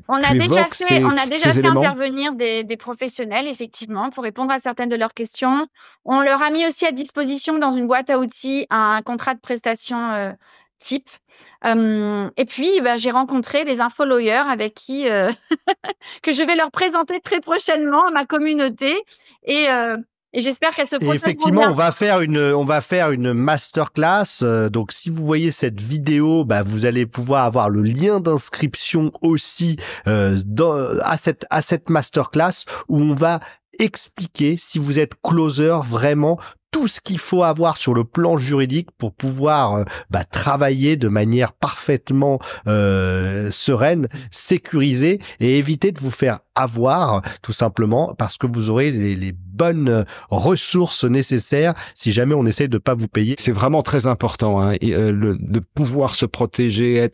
on a déjà fait éléments intervenir des professionnels, effectivement, pour répondre à certaines de leurs questions. On leur a mis aussi à disposition dans une boîte à outils un contrat de prestation type. Et puis, j'ai rencontré les info-lawyers avec qui que je vais leur présenter très prochainement à ma communauté, et j'espère qu'elles se protégeront effectivement, bien. on va faire une masterclass. Donc, si vous voyez cette vidéo, vous allez pouvoir avoir le lien d'inscription aussi à cette masterclass, où on va expliquer, si vous êtes closer, vraiment tout ce qu'il faut avoir sur le plan juridique pour pouvoir travailler de manière parfaitement sereine, sécurisée, et éviter de vous faire avoir, tout simplement parce que vous aurez les bonnes ressources nécessaires si jamais on essaie de pas vous payer. C'est vraiment très important, de pouvoir se protéger,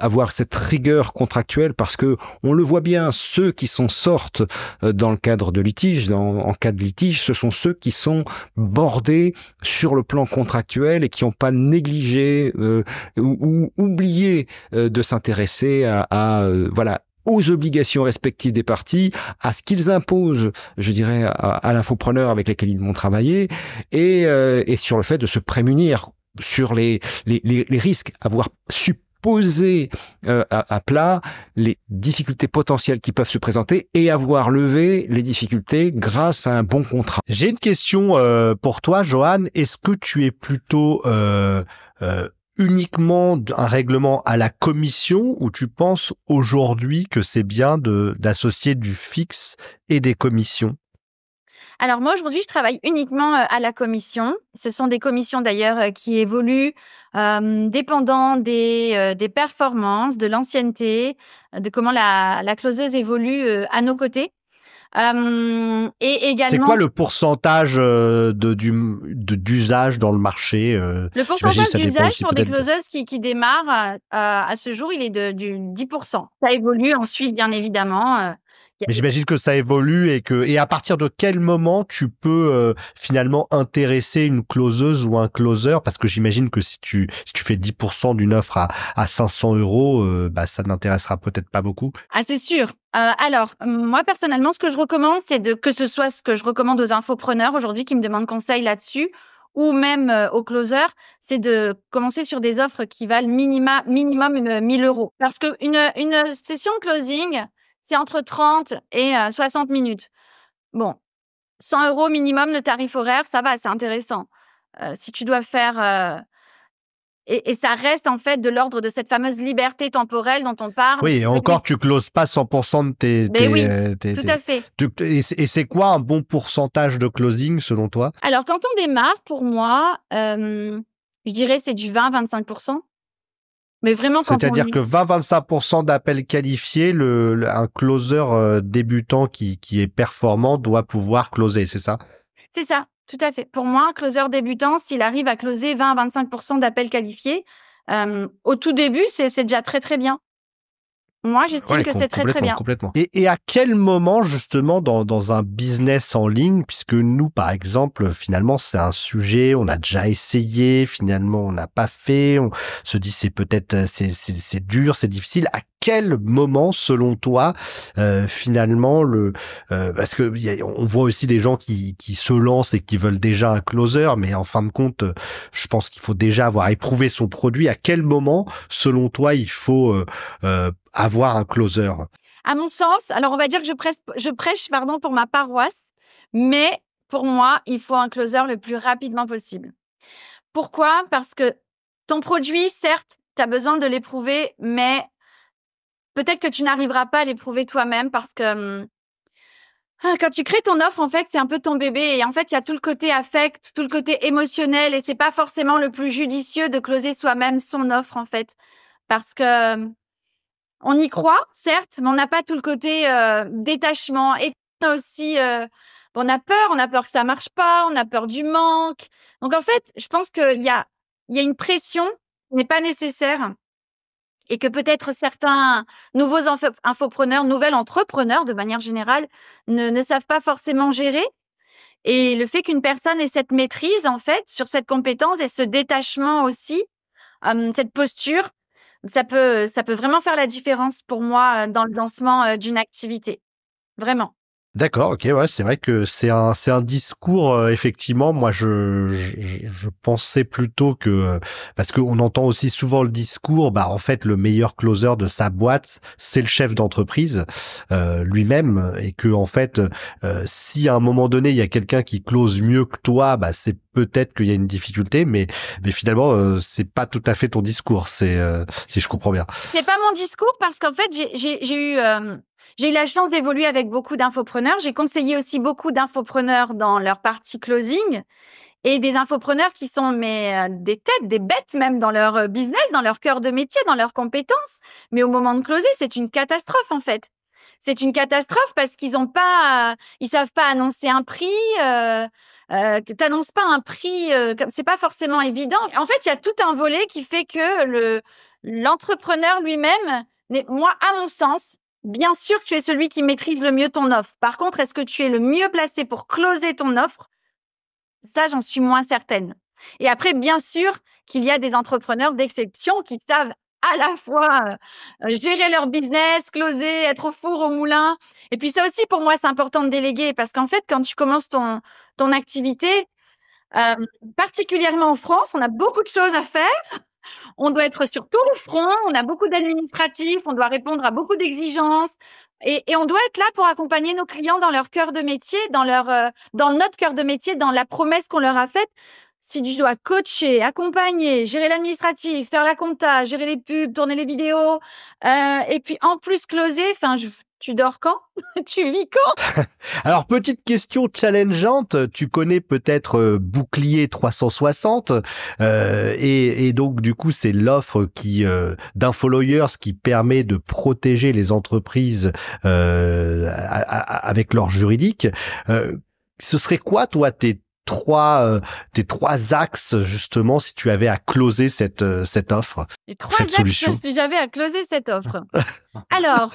avoir cette rigueur contractuelle, parce que on le voit bien, ceux qui sortent dans le cadre de litige, en cas de litige, ce sont ceux qui sont bordés sur le plan contractuel et qui n'ont pas négligé ou oublié de s'intéresser aux obligations respectives des parties, à ce qu'ils imposent, je dirais, à l'infopreneur avec lesquels ils vont travailler, et sur le fait de se prémunir sur les risques, avoir su poser à plat les difficultés potentielles qui peuvent se présenter et avoir levé les difficultés grâce à un bon contrat. J'ai une question pour toi, Johan. Est-ce que tu es plutôt uniquement un règlement à la commission ou tu penses aujourd'hui que c'est bien d'associer du fixe et des commissions? Alors moi, aujourd'hui, je travaille uniquement à la commission. Ce sont des commissions d'ailleurs qui évoluent dépendant des performances, de l'ancienneté, de comment la closeuse évolue à nos côtés. Et C'est quoi également, le pourcentage d'usage dans le marché? le J'imagine que pourcentage ça dépend d'usage aussi pour des peut-être. closeuses qui démarrent à ce jour, il est du 10%. Ça évolue ensuite, bien évidemment. Mais j'imagine que ça évolue et à partir de quel moment tu peux finalement intéresser une closeuse ou un closer, parce que j'imagine que si tu fais 10% d'une offre à 500 euros, bah ça n'intéressera peut-être pas beaucoup. Ah, c'est sûr. Alors, moi, personnellement, ce que je recommande, c'est que ce soit ce que je recommande aux infopreneurs aujourd'hui qui me demandent conseil là-dessus, ou même aux closers, c'est de commencer sur des offres qui valent minimum 1000 euros. Parce que une session de closing, c'est entre 30 et 60 minutes. Bon, 100 euros minimum le tarif horaire, ça va, c'est intéressant. Si tu dois faire... Et ça reste en fait de l'ordre de cette fameuse liberté temporelle dont on parle. Oui, et encore, tu closes pas 100% de Ben oui, tout à fait. Et c'est quoi un bon pourcentage de closing selon toi? Alors, quand on démarre, pour moi, je dirais c'est du 20-25%. Mais vraiment, quand on C'est-à-dire est... que 20-25% d'appels qualifiés, un closer débutant qui est performant doit pouvoir closer, c'est ça? C'est ça, tout à fait. Pour moi, un closer débutant, s'il arrive à closer 20-25% d'appels qualifiés, au tout début, c'est déjà très, très bien. Moi, j'estime que c'est très, très bien. Complètement. Et à quel moment, justement, dans un business en ligne, puisque nous, par exemple, finalement, c'est un sujet, on a déjà essayé, finalement, on n'a pas fait, on se dit c'est peut-être, c'est dur, c'est difficile. À quel moment, selon toi, finalement, parce que on voit aussi des gens qui se lancent et qui veulent déjà un closer, mais en fin de compte, je pense qu'il faut déjà avoir éprouvé son produit. À quel moment, selon toi, il faut avoir un closer? À mon sens, alors on va dire que je prêche pour ma paroisse, mais pour moi, il faut un closer le plus rapidement possible. Pourquoi? Parce que ton produit, certes, tu as besoin de l'éprouver, mais peut-être que tu n'arriveras pas à l'éprouver toi-même parce que quand tu crées ton offre, en fait, c'est un peu ton bébé et en fait, il y a tout le côté affect, tout le côté émotionnel et c'est pas forcément le plus judicieux de closer soi-même son offre, en fait. Parce que on y croit, certes, mais on n'a pas tout le côté détachement. Et puis, on a aussi, on a peur que ça marche pas, on a peur du manque. Donc en fait, je pense qu'il y a une pression qui n'est pas nécessaire et que peut-être certains nouveaux infopreneurs, nouvelles entrepreneurs de manière générale, ne savent pas forcément gérer. Et le fait qu'une personne ait cette maîtrise en fait sur cette compétence et ce détachement aussi, cette posture, ça peut vraiment faire la différence pour moi dans le lancement d'une activité. Vraiment. D'accord, ok, ouais, c'est vrai que c'est un discours, effectivement, moi je pensais plutôt que, parce qu'on entend aussi souvent le discours, bah en fait le meilleur closer de sa boîte, c'est le chef d'entreprise lui-même, et que en fait, si à un moment donné il y a quelqu'un qui close mieux que toi, bah c'est peut-être qu'il y a une difficulté, mais finalement c'est pas tout à fait ton discours, c'est si je comprends bien. C'est pas mon discours parce qu'en fait j'ai eu la chance d'évoluer avec beaucoup d'infopreneurs. J'ai conseillé aussi beaucoup d'infopreneurs dans leur partie closing et des infopreneurs qui sont des têtes, des bêtes même dans leur business, dans leur cœur de métier, dans leurs compétences. Mais au moment de closer, c'est une catastrophe en fait. C'est une catastrophe parce qu'ils savent pas annoncer un prix. Que t'annonces pas un prix, c'est pas forcément évident. En fait, il y a tout un volet qui fait que l'entrepreneur lui-même, moi, à mon sens, bien sûr que tu es celui qui maîtrise le mieux ton offre. Par contre, est-ce que tu es le mieux placé pour closer ton offre? Ça, j'en suis moins certaine. Et après, bien sûr qu'il y a des entrepreneurs d'exception qui savent à la fois gérer leur business, closer, être au four, au moulin. Et puis ça aussi, pour moi, c'est important de déléguer parce qu'en fait, quand tu commences ton activité, particulièrement en France, on a beaucoup de choses à faire. On doit être sur tout le front, on a beaucoup d'administratifs, on doit répondre à beaucoup d'exigences et on doit être là pour accompagner nos clients dans leur cœur de métier, dans notre cœur de métier, dans la promesse qu'on leur a faite. si tu dois coacher, accompagner, gérer l'administratif, faire la compta, gérer les pubs, tourner les vidéos, et puis en plus closer, enfin, tu dors quand? Tu vis quand? Alors, petite question challengeante, tu connais peut-être Bouclier 360, et donc du coup c'est l'offre d'InfoLawyers qui permet de protéger les entreprises avec leur juridique. Ce serait quoi, toi, tes trois axes, justement, si tu avais à closer cette offre, Les trois cette axes, solution? si j'avais à closer cette offre. Alors,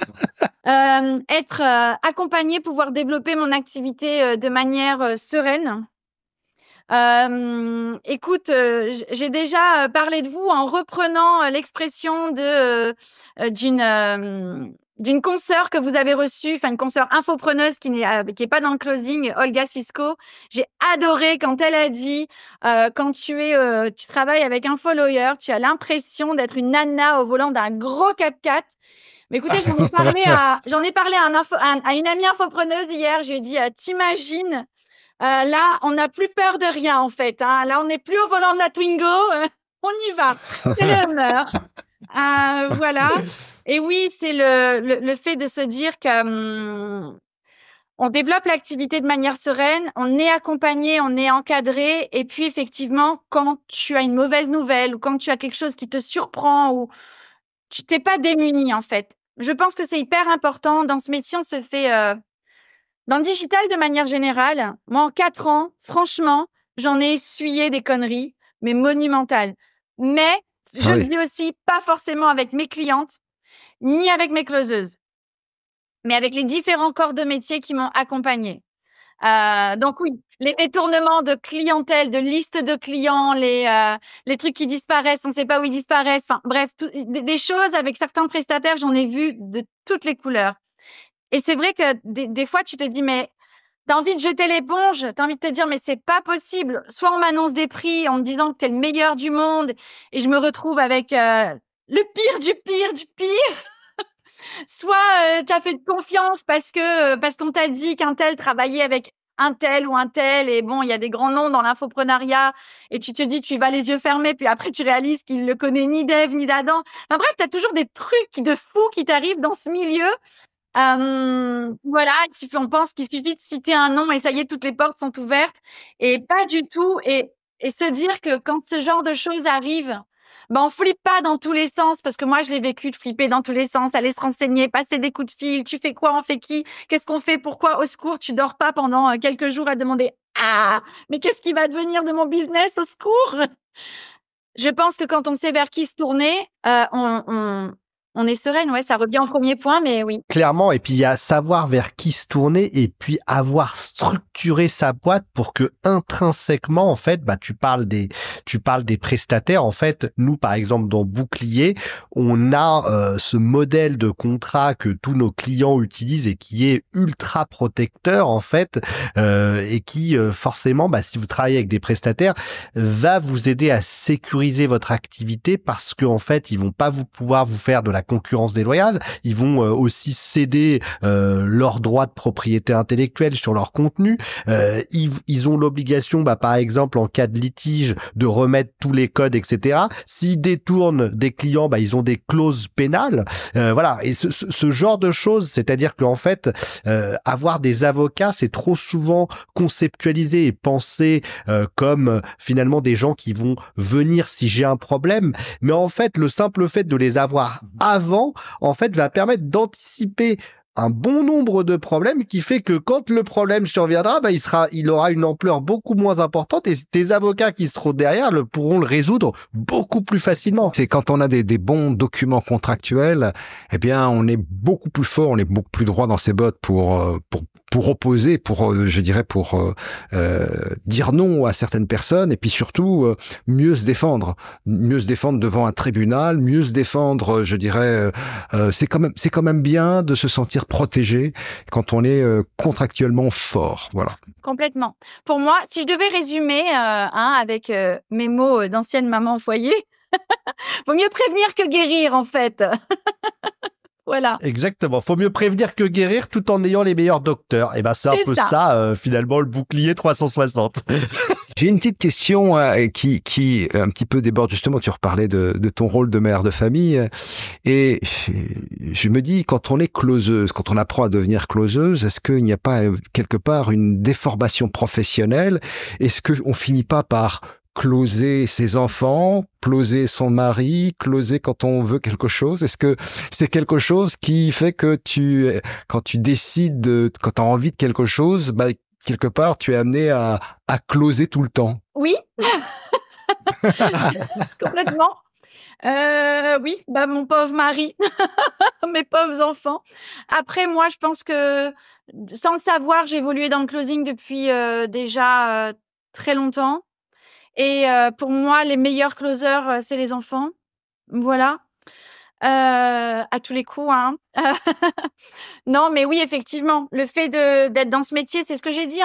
être accompagné, pouvoir développer mon activité de manière sereine. Écoute, j'ai déjà parlé de vous en reprenant l'expression d'une consoeur que vous avez reçue, enfin une consoeur infopreneuse qui est pas dans le closing, Olga Sisko. J'ai adoré quand elle a dit quand tu travailles avec InfoLawyer, tu as l'impression d'être une nana au volant d'un gros 4x4. Mais écoutez, j'en ai parlé à une amie infopreneuse hier. Je lui ai dit, t'imagines, là, on n'a plus peur de rien en fait. Hein. Là, on n'est plus au volant de la Twingo. On y va. C'est le meurt. Voilà. Et oui, c'est le fait de se dire que on développe l'activité de manière sereine, on est accompagné, on est encadré. Et puis effectivement, quand tu as une mauvaise nouvelle ou quand tu as quelque chose qui te surprend ou tu t'es pas démuni en fait. Je pense que c'est hyper important. Dans ce métier, on se fait... Dans le digital, de manière générale, moi, en 4 ans, franchement, j'en ai essuyé des conneries, mais monumentales. Mais, je le dis aussi, pas forcément avec mes clientes, ni avec mes closeuses, mais avec les différents corps de métier qui m'ont accompagnée. Donc oui, les détournements de clientèle, de liste de clients, les trucs qui disparaissent, on ne sait pas où ils disparaissent. Enfin, bref, des choses avec certains prestataires, j'en ai vu de toutes les couleurs. Et c'est vrai que des fois, tu te dis, mais t'as envie de jeter l'éponge, t'as envie de te dire, mais c'est pas possible. Soit on m'annonce des prix en me disant que t'es le meilleur du monde et je me retrouve avec le pire du pire du pire. Soit t'as fait de confiance parce qu'on t'a dit qu'un tel travaillait avec un tel ou un tel et bon, il y a des grands noms dans l'infoprenariat et tu te dis, tu y vas les yeux fermés puis après tu réalises qu'il ne connaît ni d'Ève ni d'Adam. Enfin bref, t'as toujours des trucs de fou qui t'arrivent dans ce milieu. Voilà, on pense qu'il suffit de citer un nom et ça y est, toutes les portes sont ouvertes et pas du tout. Et se dire que quand ce genre de choses arrivent, ben on flippe pas dans tous les sens parce que moi je l'ai vécu de flipper dans tous les sens, aller se renseigner, passer des coups de fil, tu fais quoi, on fait qui, qu'est-ce qu'on fait, pourquoi, au secours, tu dors pas pendant quelques jours à demander mais qu'est-ce qui va devenir de mon business, au secours. Je pense que quand on sait vers qui se tourner, on est sereine, ouais, ça revient en premier point, mais oui. Clairement, et puis il y a savoir vers qui se tourner et puis avoir structuré sa boîte pour que intrinsèquement, en fait, bah tu parles des prestataires. En fait, nous, par exemple, dans Bouclier, on a ce modèle de contrat que tous nos clients utilisent et qui est ultra protecteur, en fait, et qui forcément, bah si vous travaillez avec des prestataires, va vous aider à sécuriser votre activité parce que en fait, ils vont pas pouvoir vous faire de la concurrence déloyale, ils vont aussi céder leurs droits de propriété intellectuelle sur leur contenu. Ils ont l'obligation, bah, par exemple, en cas de litige, de remettre tous les codes, etc. S'ils détournent des clients, bah, ils ont des clauses pénales. Voilà. Et ce genre de choses, c'est-à-dire qu'en fait, avoir des avocats, c'est trop souvent conceptualisé et pensé comme finalement des gens qui vont venir si j'ai un problème. Mais en fait, le simple fait de les avoir avant, en fait, va permettre d'anticiper un bon nombre de problèmes qui fait que quand le problème surviendra, bah, il aura une ampleur beaucoup moins importante et tes avocats qui seront derrière pourront le résoudre beaucoup plus facilement. C'est quand on a des bons documents contractuels, eh bien, on est beaucoup plus fort, on est beaucoup plus droit dans ses bottes pour opposer, je dirais, pour dire non à certaines personnes et puis surtout mieux se défendre devant un tribunal, mieux se défendre, je dirais, c'est quand même bien de se sentir protégé quand on est contractuellement fort, voilà. Complètement. Pour moi, si je devais résumer avec mes mots d'ancienne maman au foyer, vaut mieux prévenir que guérir en fait. Voilà. Exactement. Faut mieux prévenir que guérir tout en ayant les meilleurs docteurs. Et ben c'est un peu ça finalement le Bouclier 360. J'ai une petite question qui un petit peu déborde justement. Tu reparlais de ton rôle de mère de famille et je me dis quand on est closeuse, quand on apprend à devenir closeuse, est-ce qu'il n'y a pas quelque part une déformation professionnelle? Est-ce qu'on finit pas par closer ses enfants, closer son mari, closer quand on veut quelque chose? Est-ce que c'est quelque chose qui fait que quand tu décides, quand tu as envie de quelque chose, bah, quelque part, tu es amené à closer tout le temps? Oui, complètement. Oui, bah mon pauvre mari, mes pauvres enfants. Après, moi, je pense que sans le savoir, j'ai évolué dans le closing depuis déjà très longtemps. Et pour moi, les meilleurs closers, c'est les enfants. Voilà. À tous les coups, hein. Non, mais oui, effectivement, le fait d'être dans ce métier, c'est ce que j'ai dit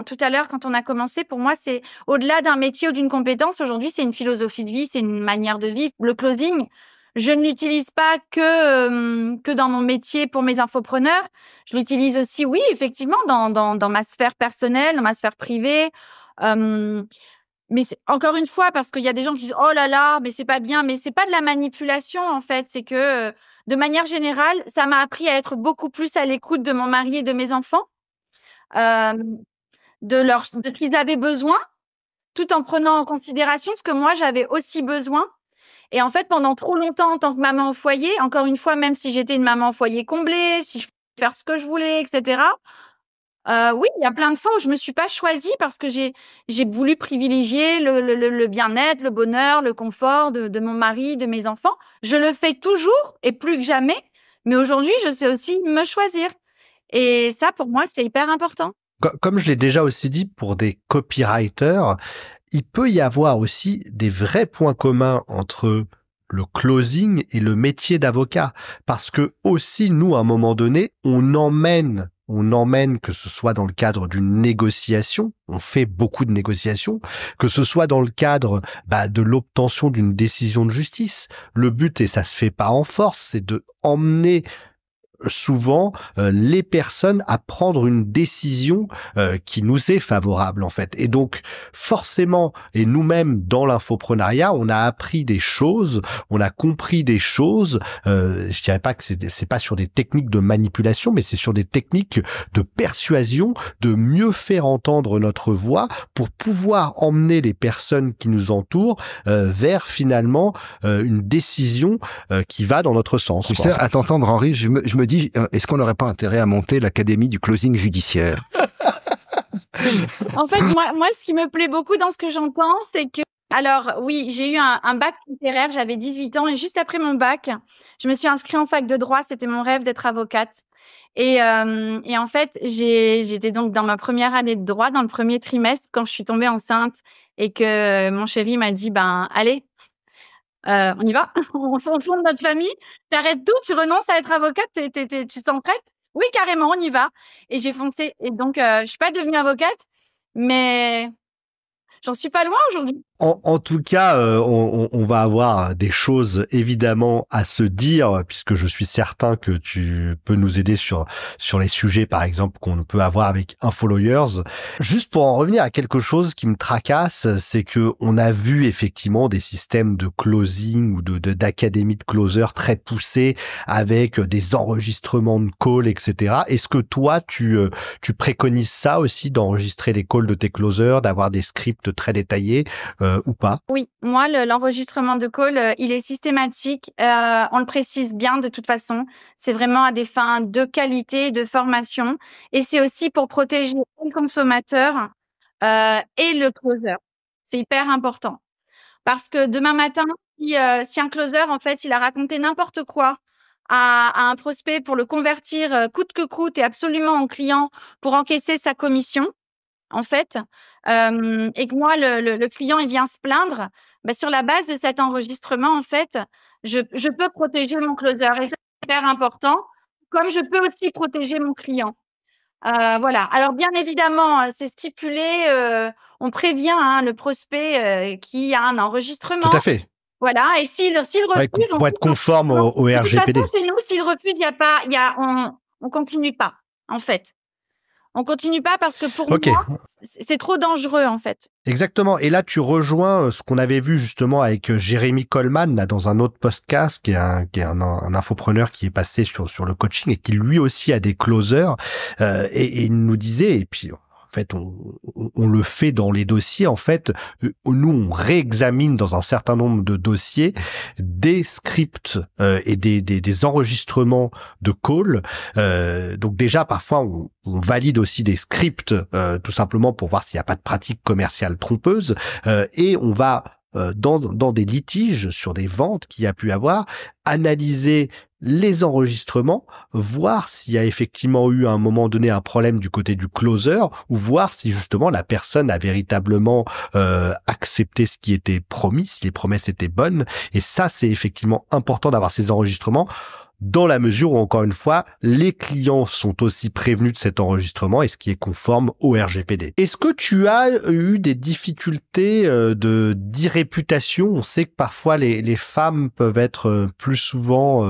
tout à l'heure quand on a commencé. Pour moi, c'est au-delà d'un métier ou d'une compétence. Aujourd'hui, c'est une philosophie de vie, c'est une manière de vivre. Le closing, je ne l'utilise pas que dans mon métier pour mes infopreneurs. Je l'utilise aussi, oui, effectivement, dans ma sphère personnelle, dans ma sphère privée. Mais encore une fois, parce qu'il y a des gens qui disent oh là là, mais c'est pas bien, mais c'est pas de la manipulation en fait, c'est que de manière générale, ça m'a appris à être beaucoup plus à l'écoute de mon mari et de mes enfants, euh, de ce qu'ils avaient besoin, tout en prenant en considération ce que moi j'avais aussi besoin. Et en fait, pendant trop longtemps en tant que maman au foyer, encore une fois, même si j'étais une maman au foyer comblée, si je pouvais faire ce que je voulais, etc. Oui, il y a plein de fois où je me suis pas choisie parce que j'ai voulu privilégier le bien-être, le bonheur, le confort de mon mari, de mes enfants. Je le fais toujours et plus que jamais, mais aujourd'hui, je sais aussi me choisir. Et ça, pour moi, c'est hyper important. Comme je l'ai déjà aussi dit pour des copywriters, il peut y avoir aussi des vrais points communs entre le closing et le métier d'avocat. Parce que aussi, nous, à un moment donné, on emmène, que ce soit dans le cadre d'une négociation, on fait beaucoup de négociations, que ce soit dans le cadre de l'obtention d'une décision de justice. Le but, et ça se fait pas en force, c'est de emmener souvent les personnes à prendre une décision qui nous est favorable en fait. Et donc forcément, et nous-mêmes dans l'infoprenariat, on a appris des choses, on a compris des choses. Je dirais pas que c'est pas sur des techniques de manipulation, mais c'est sur des techniques de persuasion, de mieux faire entendre notre voix pour pouvoir emmener les personnes qui nous entourent vers finalement une décision qui va dans notre sens. Tu sais, à t'entendre Henri, je me dis, est-ce qu'on n'aurait pas intérêt à monter l'académie du closing judiciaire? En fait, moi, ce qui me plaît beaucoup dans ce que j'entends, c'est que, alors oui, j'ai eu un bac littéraire, j'avais 18 ans et juste après mon bac, je me suis inscrite en fac de droit, c'était mon rêve d'être avocate. Et en fait, j'étais donc dans ma première année de droit, dans le premier trimestre, quand je suis tombée enceinte et que mon chéri m'a dit, allez, on y va, on se fonde notre famille, t'arrêtes tout, tu renonces à être avocate, tu te sens prête? Oui, carrément, on y va. Et j'ai foncé. Et donc, je suis pas devenue avocate, mais j'en suis pas loin aujourd'hui. En tout cas, on va avoir des choses évidemment à se dire, puisque je suis certain que tu peux nous aider sur les sujets, par exemple, qu'on peut avoir avec InfoLawyers. Juste pour en revenir à quelque chose qui me tracasse, c'est que on a vu effectivement des systèmes de closing ou d'académie de closers très poussés avec des enregistrements de calls, etc. Est-ce que toi, tu préconises ça aussi, d'enregistrer les calls de tes closers, d'avoir des scripts très détaillés? Ou pas? Oui, moi, l'enregistrement de call, il est systématique. On le précise bien de toute façon. C'est vraiment à des fins de qualité, de formation. Et c'est aussi pour protéger le consommateur et le closer. C'est hyper important. Parce que demain matin, si un closer, en fait, il a raconté n'importe quoi à un prospect pour le convertir coûte que coûte et absolument en client pour encaisser sa commission, en fait, et que moi, le client, il vient se plaindre, sur la base de cet enregistrement, en fait, je peux protéger mon closer et ça, c'est hyper important, comme je peux aussi protéger mon client. Voilà. Alors, bien évidemment, c'est stipulé, on prévient le prospect qui a un enregistrement. Tout à fait. Voilà. Et s'il refuse, pour être conforme au RGPD. De toute façon, chez nous, s'il refuse, on continue pas, en fait. On continue pas parce que pour Ok. moi, c'est trop dangereux en fait. Exactement. Et là, tu rejoins ce qu'on avait vu justement avec Jérémy Coleman là dans un autre podcast, qui est un infopreneur qui est passé sur le coaching et qui lui aussi a des closers. Et il nous disait, et puis en fait, on le fait dans les dossiers. En fait, nous, on réexamine dans un certain nombre de dossiers des scripts et des enregistrements de calls. Donc déjà, parfois, on valide aussi des scripts tout simplement pour voir s'il n'y a pas de pratique commerciale trompeuse. Et on va dans des litiges sur des ventes qu'il y a pu avoir, analyser les enregistrements, voir s'il y a effectivement eu à un moment donné un problème du côté du closer, ou voir si justement la personne a véritablement accepté ce qui était promis, si les promesses étaient bonnes. Et ça, c'est effectivement important d'avoir ces enregistrements, dans la mesure où, encore une fois, les clients sont aussi prévenus de cet enregistrement et ce qui est conforme au RGPD. Est-ce que tu as eu des difficultés d'irréputation? On sait que parfois les femmes peuvent être plus souvent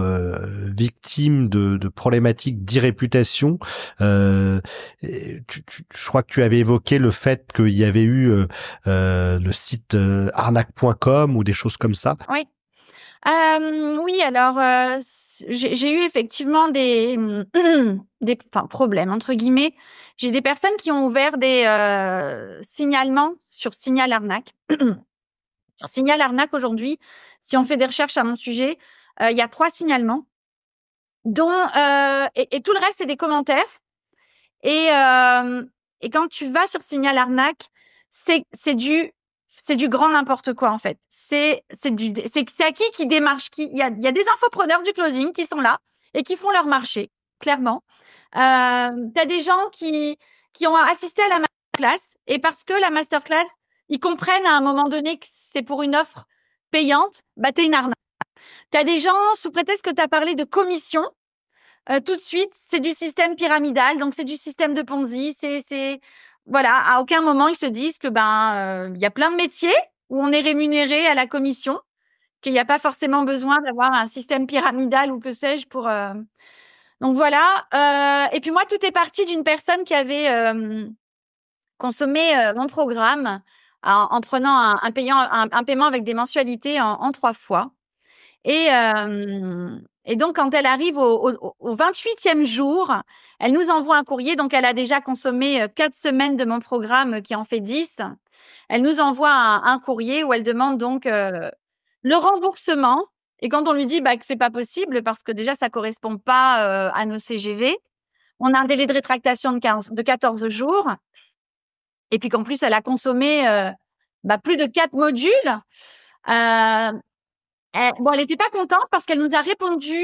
victimes de problématiques d'irréputation. Je crois que tu avais évoqué le fait qu'il y avait eu le site arnaque.com ou des choses comme ça. Oui. Oui, alors j'ai eu effectivement des problèmes entre guillemets. J'ai des personnes qui ont ouvert des signalements sur Signal Arnaque. Sur Signal Arnaque aujourd'hui, si on fait des recherches à mon sujet, il y a 3 signalements, dont et tout le reste c'est des commentaires. Et quand tu vas sur Signal Arnaque, c'est du grand n'importe quoi en fait. C'est à qui démarche qui. Il y a des infopreneurs du closing qui sont là et qui font leur marché, clairement. T'as des gens qui ont assisté à la masterclass et parce que la masterclass, ils comprennent à un moment donné que c'est pour une offre payante, bah t'es une arnaque. T'as des gens sous prétexte que t'as parlé de commission, tout de suite c'est du système pyramidal, donc c'est du système de Ponzi, voilà, à aucun moment ils se disent que y a plein de métiers où on est rémunéré à la commission, qu'il n'y a pas forcément besoin d'avoir un système pyramidal ou que sais-je pour. Donc voilà. Et puis moi, tout est parti d'une personne qui avait consommé mon programme en prenant un paiement avec des mensualités en 3 fois. Et donc, quand elle arrive au 28e jour, elle nous envoie un courrier. Donc, elle a déjà consommé 4 semaines de mon programme qui en fait 10. Elle nous envoie un courrier où elle demande donc le remboursement. Et quand on lui dit que c'est pas possible parce que déjà, ça correspond pas à nos CGV, on a un délai de rétractation de 14 jours. Et puis qu'en plus, elle a consommé plus de 4 modules. Elle était pas contente parce qu'elle nous a répondu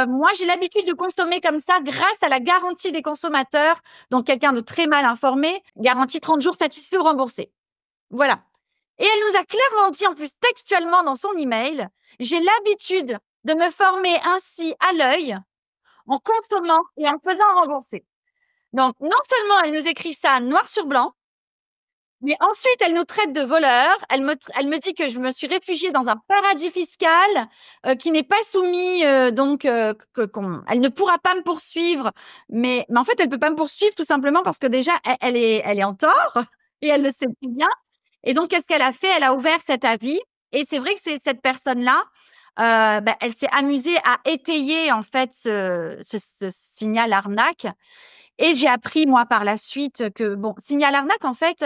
moi j'ai l'habitude de consommer comme ça grâce à la garantie des consommateurs, donc quelqu'un de très mal informé, garantie 30 jours satisfait ou remboursé. Voilà. Et elle nous a clairement dit en plus textuellement dans son email, j'ai l'habitude de me former ainsi à l'œil en consommant et en faisant rembourser. Donc non seulement elle nous écrit ça noir sur blanc, mais ensuite, elle nous traite de voleurs. Elle me dit que je me suis réfugiée dans un paradis fiscal qui n'est pas soumis, elle ne pourra pas me poursuivre. Mais en fait, elle peut pas me poursuivre tout simplement parce que déjà, elle est en tort et elle le sait bien. Et donc, qu'est-ce qu'elle a fait? Elle a ouvert cet avis. Et c'est vrai que c'est cette personne-là, elle s'est amusée à étayer en fait ce signal arnaque. Et j'ai appris, moi, par la suite que, Signal Arnaque, en fait,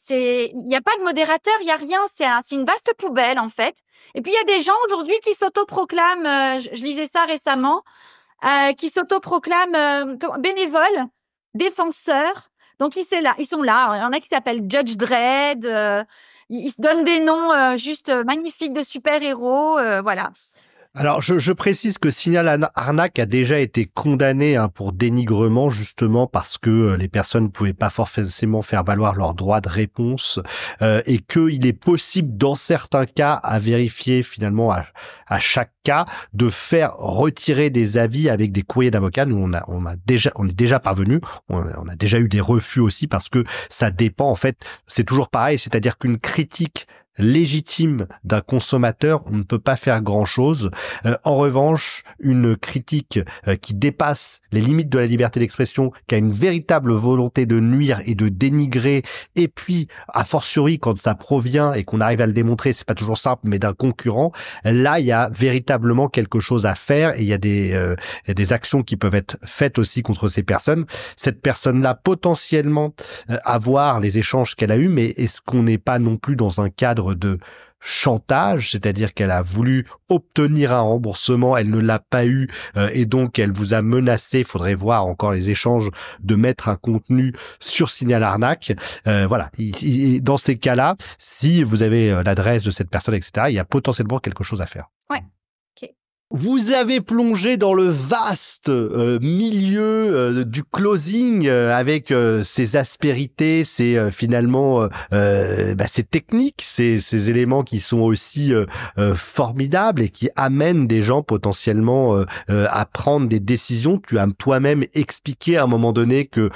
il n'y a pas de modérateur, il n'y a rien, c'est une vaste poubelle, en fait. Et puis, il y a des gens aujourd'hui qui s'autoproclament, je lisais ça récemment, qui s'autoproclament bénévoles, défenseurs. Donc, ils sont là. Il y en a qui s'appellent Judge Dredd, ils se donnent des noms juste magnifiques de super-héros, voilà. Alors, je précise que Signal Arnaque a déjà été condamné pour dénigrement, justement parce que les personnes ne pouvaient pas forcément faire valoir leur droit de réponse et qu'il est possible, dans certains cas, à vérifier finalement à chaque cas, de faire retirer des avis avec des courriers d'avocats. Nous, on est déjà parvenu, on a déjà eu des refus aussi parce que ça dépend, en fait, c'est toujours pareil, c'est-à-dire qu'une critique légitime d'un consommateur, on ne peut pas faire grand-chose. En revanche, une critique qui dépasse les limites de la liberté d'expression, qui a une véritable volonté de nuire et de dénigrer, et puis, a fortiori, quand ça provient et qu'on arrive à le démontrer, c'est pas toujours simple, mais d'un concurrent, là, il y a véritablement quelque chose à faire et il y a des actions qui peuvent être faites aussi contre ces personnes. Cette personne-là, potentiellement, avoir les échanges qu'elle a eus, mais est-ce qu'on n'est pas non plus dans un cadre de chantage, c'est-à-dire qu'elle a voulu obtenir un remboursement, elle ne l'a pas eu et donc elle vous a menacé, il faudrait voir encore les échanges, de mettre un contenu sur Signal Arnaque. Voilà, dans ces cas-là, si vous avez l'adresse de cette personne, etc., il y a potentiellement quelque chose à faire. Ouais. Vous avez plongé dans le vaste milieu du closing avec ses aspérités, ses finalement ses techniques, ces éléments qui sont aussi formidables et qui amènent des gens potentiellement à prendre des décisions. Tu as toi-même expliqué à un moment donné que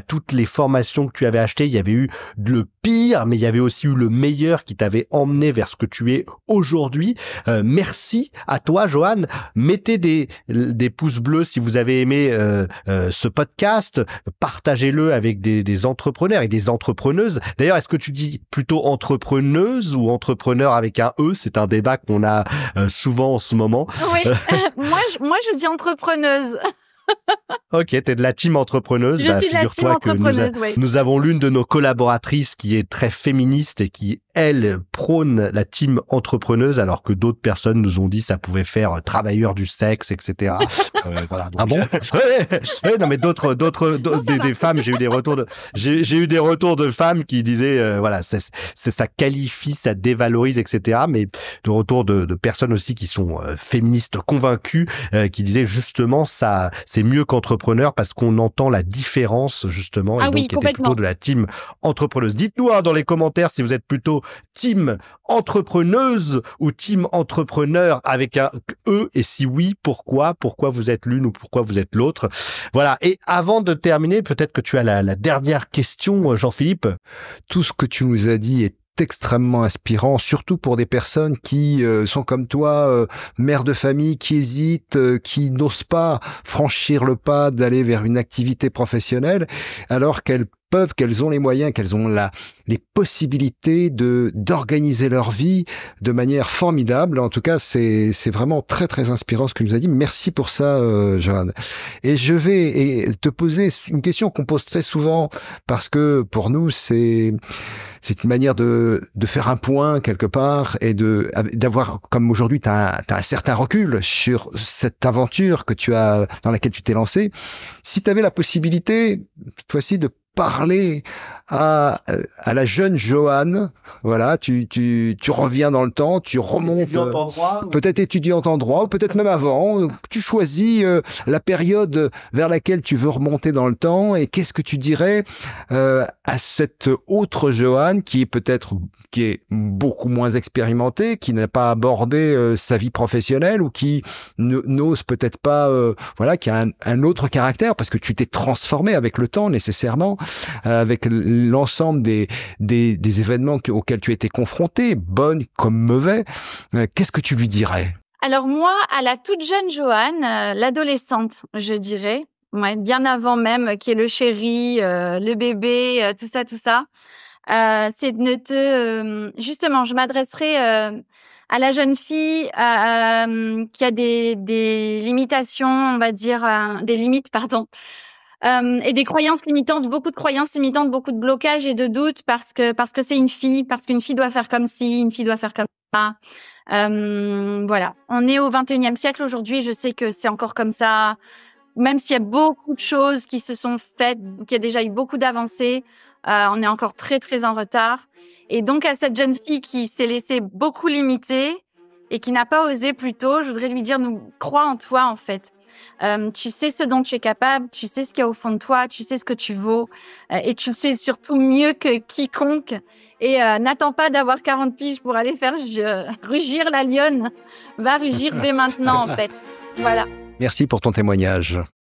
toutes les formations que tu avais achetées, il y avait eu le pire, mais il y avait aussi eu le meilleur qui t'avait emmené vers ce que tu es aujourd'hui. Merci à toi, Johan. Mettez des pouces bleus si vous avez aimé ce podcast. Partagez-le avec des entrepreneurs et des entrepreneuses. D'ailleurs, est-ce que tu dis plutôt entrepreneuse ou entrepreneur avec un E? C'est un débat qu'on a souvent en ce moment. Oui, moi je dis entrepreneuse. Ok, t'es de la team entrepreneuse. Je suis de la team entrepreneuse, oui. Nous avons l'une de nos collaboratrices qui est très féministe et qui, elle, prône la team entrepreneuse, alors que d'autres personnes nous ont dit ça pouvait faire travailleur du sexe, etc. Voilà. Donc, ah bon? Ouais, non, mais d'autres, des femmes, j'ai eu des retours de femmes qui disaient, voilà, ça qualifie, ça dévalorise, etc. Mais de retours de personnes aussi qui sont féministes convaincues, qui disaient justement ça, c'est mieux qu'entrepreneur parce qu'on entend la différence justement. Et donc, qui était plutôt de la team entrepreneuse. Dites-nous dans les commentaires si vous êtes plutôt team entrepreneuse ou team entrepreneur avec un E, et si oui, pourquoi vous êtes l'une ou pourquoi vous êtes l'autre. Voilà. Et avant de terminer, peut-être que tu as la dernière question, Jean-Philippe. Tout ce que tu nous as dit est extrêmement inspirant, surtout pour des personnes qui sont comme toi, mères de famille, qui hésitent, qui n'osent pas franchir le pas d'aller vers une activité professionnelle, alors qu'elles ont les moyens, qu'elles ont les possibilités d'organiser leur vie de manière formidable. En tout cas, c'est vraiment très, très inspirant ce que tu nous as dit. Merci pour ça, Johan. Et je vais te poser une question qu'on pose très souvent parce que pour nous, c'est une manière de faire un point quelque part et d'avoir, comme aujourd'hui, t'as un certain recul sur cette aventure dans laquelle tu t'es lancé. Si tu avais la possibilité, cette fois-ci, de parler à la jeune Johan, voilà, tu reviens dans le temps, tu remontes, peut-être étudiante en droit, ou peut-être même avant, tu choisis la période vers laquelle tu veux remonter dans le temps, et qu'est-ce que tu dirais à cette autre Johan qui est beaucoup moins expérimentée, qui n'a pas abordé sa vie professionnelle, ou qui n'ose peut-être pas, voilà, qui a un autre caractère, parce que tu t'es transformé avec le temps nécessairement, avec l'ensemble des événements auxquels tu étais confronté, bonnes comme mauvais. Qu'est-ce que tu lui dirais? Alors moi, à la toute jeune Johan, l'adolescente, je dirais, ouais, bien avant même qu'il y ait le chéri, le bébé, tout ça, c'est justement, je m'adresserai à la jeune fille qui a des limitations, on va dire, des limites, pardon. Et des croyances limitantes, beaucoup de croyances limitantes, beaucoup de blocages et de doutes parce que c'est une fille, parce qu'une fille doit faire comme ci, une fille doit faire comme ça. Voilà. On est au 21e siècle aujourd'hui, je sais que c'est encore comme ça. Même s'il y a beaucoup de choses qui se sont faites, qu'il y a déjà eu beaucoup d'avancées, on est encore très, très en retard. Et donc, à cette jeune fille qui s'est laissée beaucoup limiter et qui n'a pas osé plus tôt, je voudrais lui dire, crois en toi, en fait. Tu sais ce dont tu es capable, tu sais ce qu'il y a au fond de toi, tu sais ce que tu vaux, et tu le sais surtout mieux que quiconque. Et n'attends pas d'avoir 40 piges pour aller faire rugir la lionne. Va rugir dès maintenant, en fait. Voilà. Merci pour ton témoignage.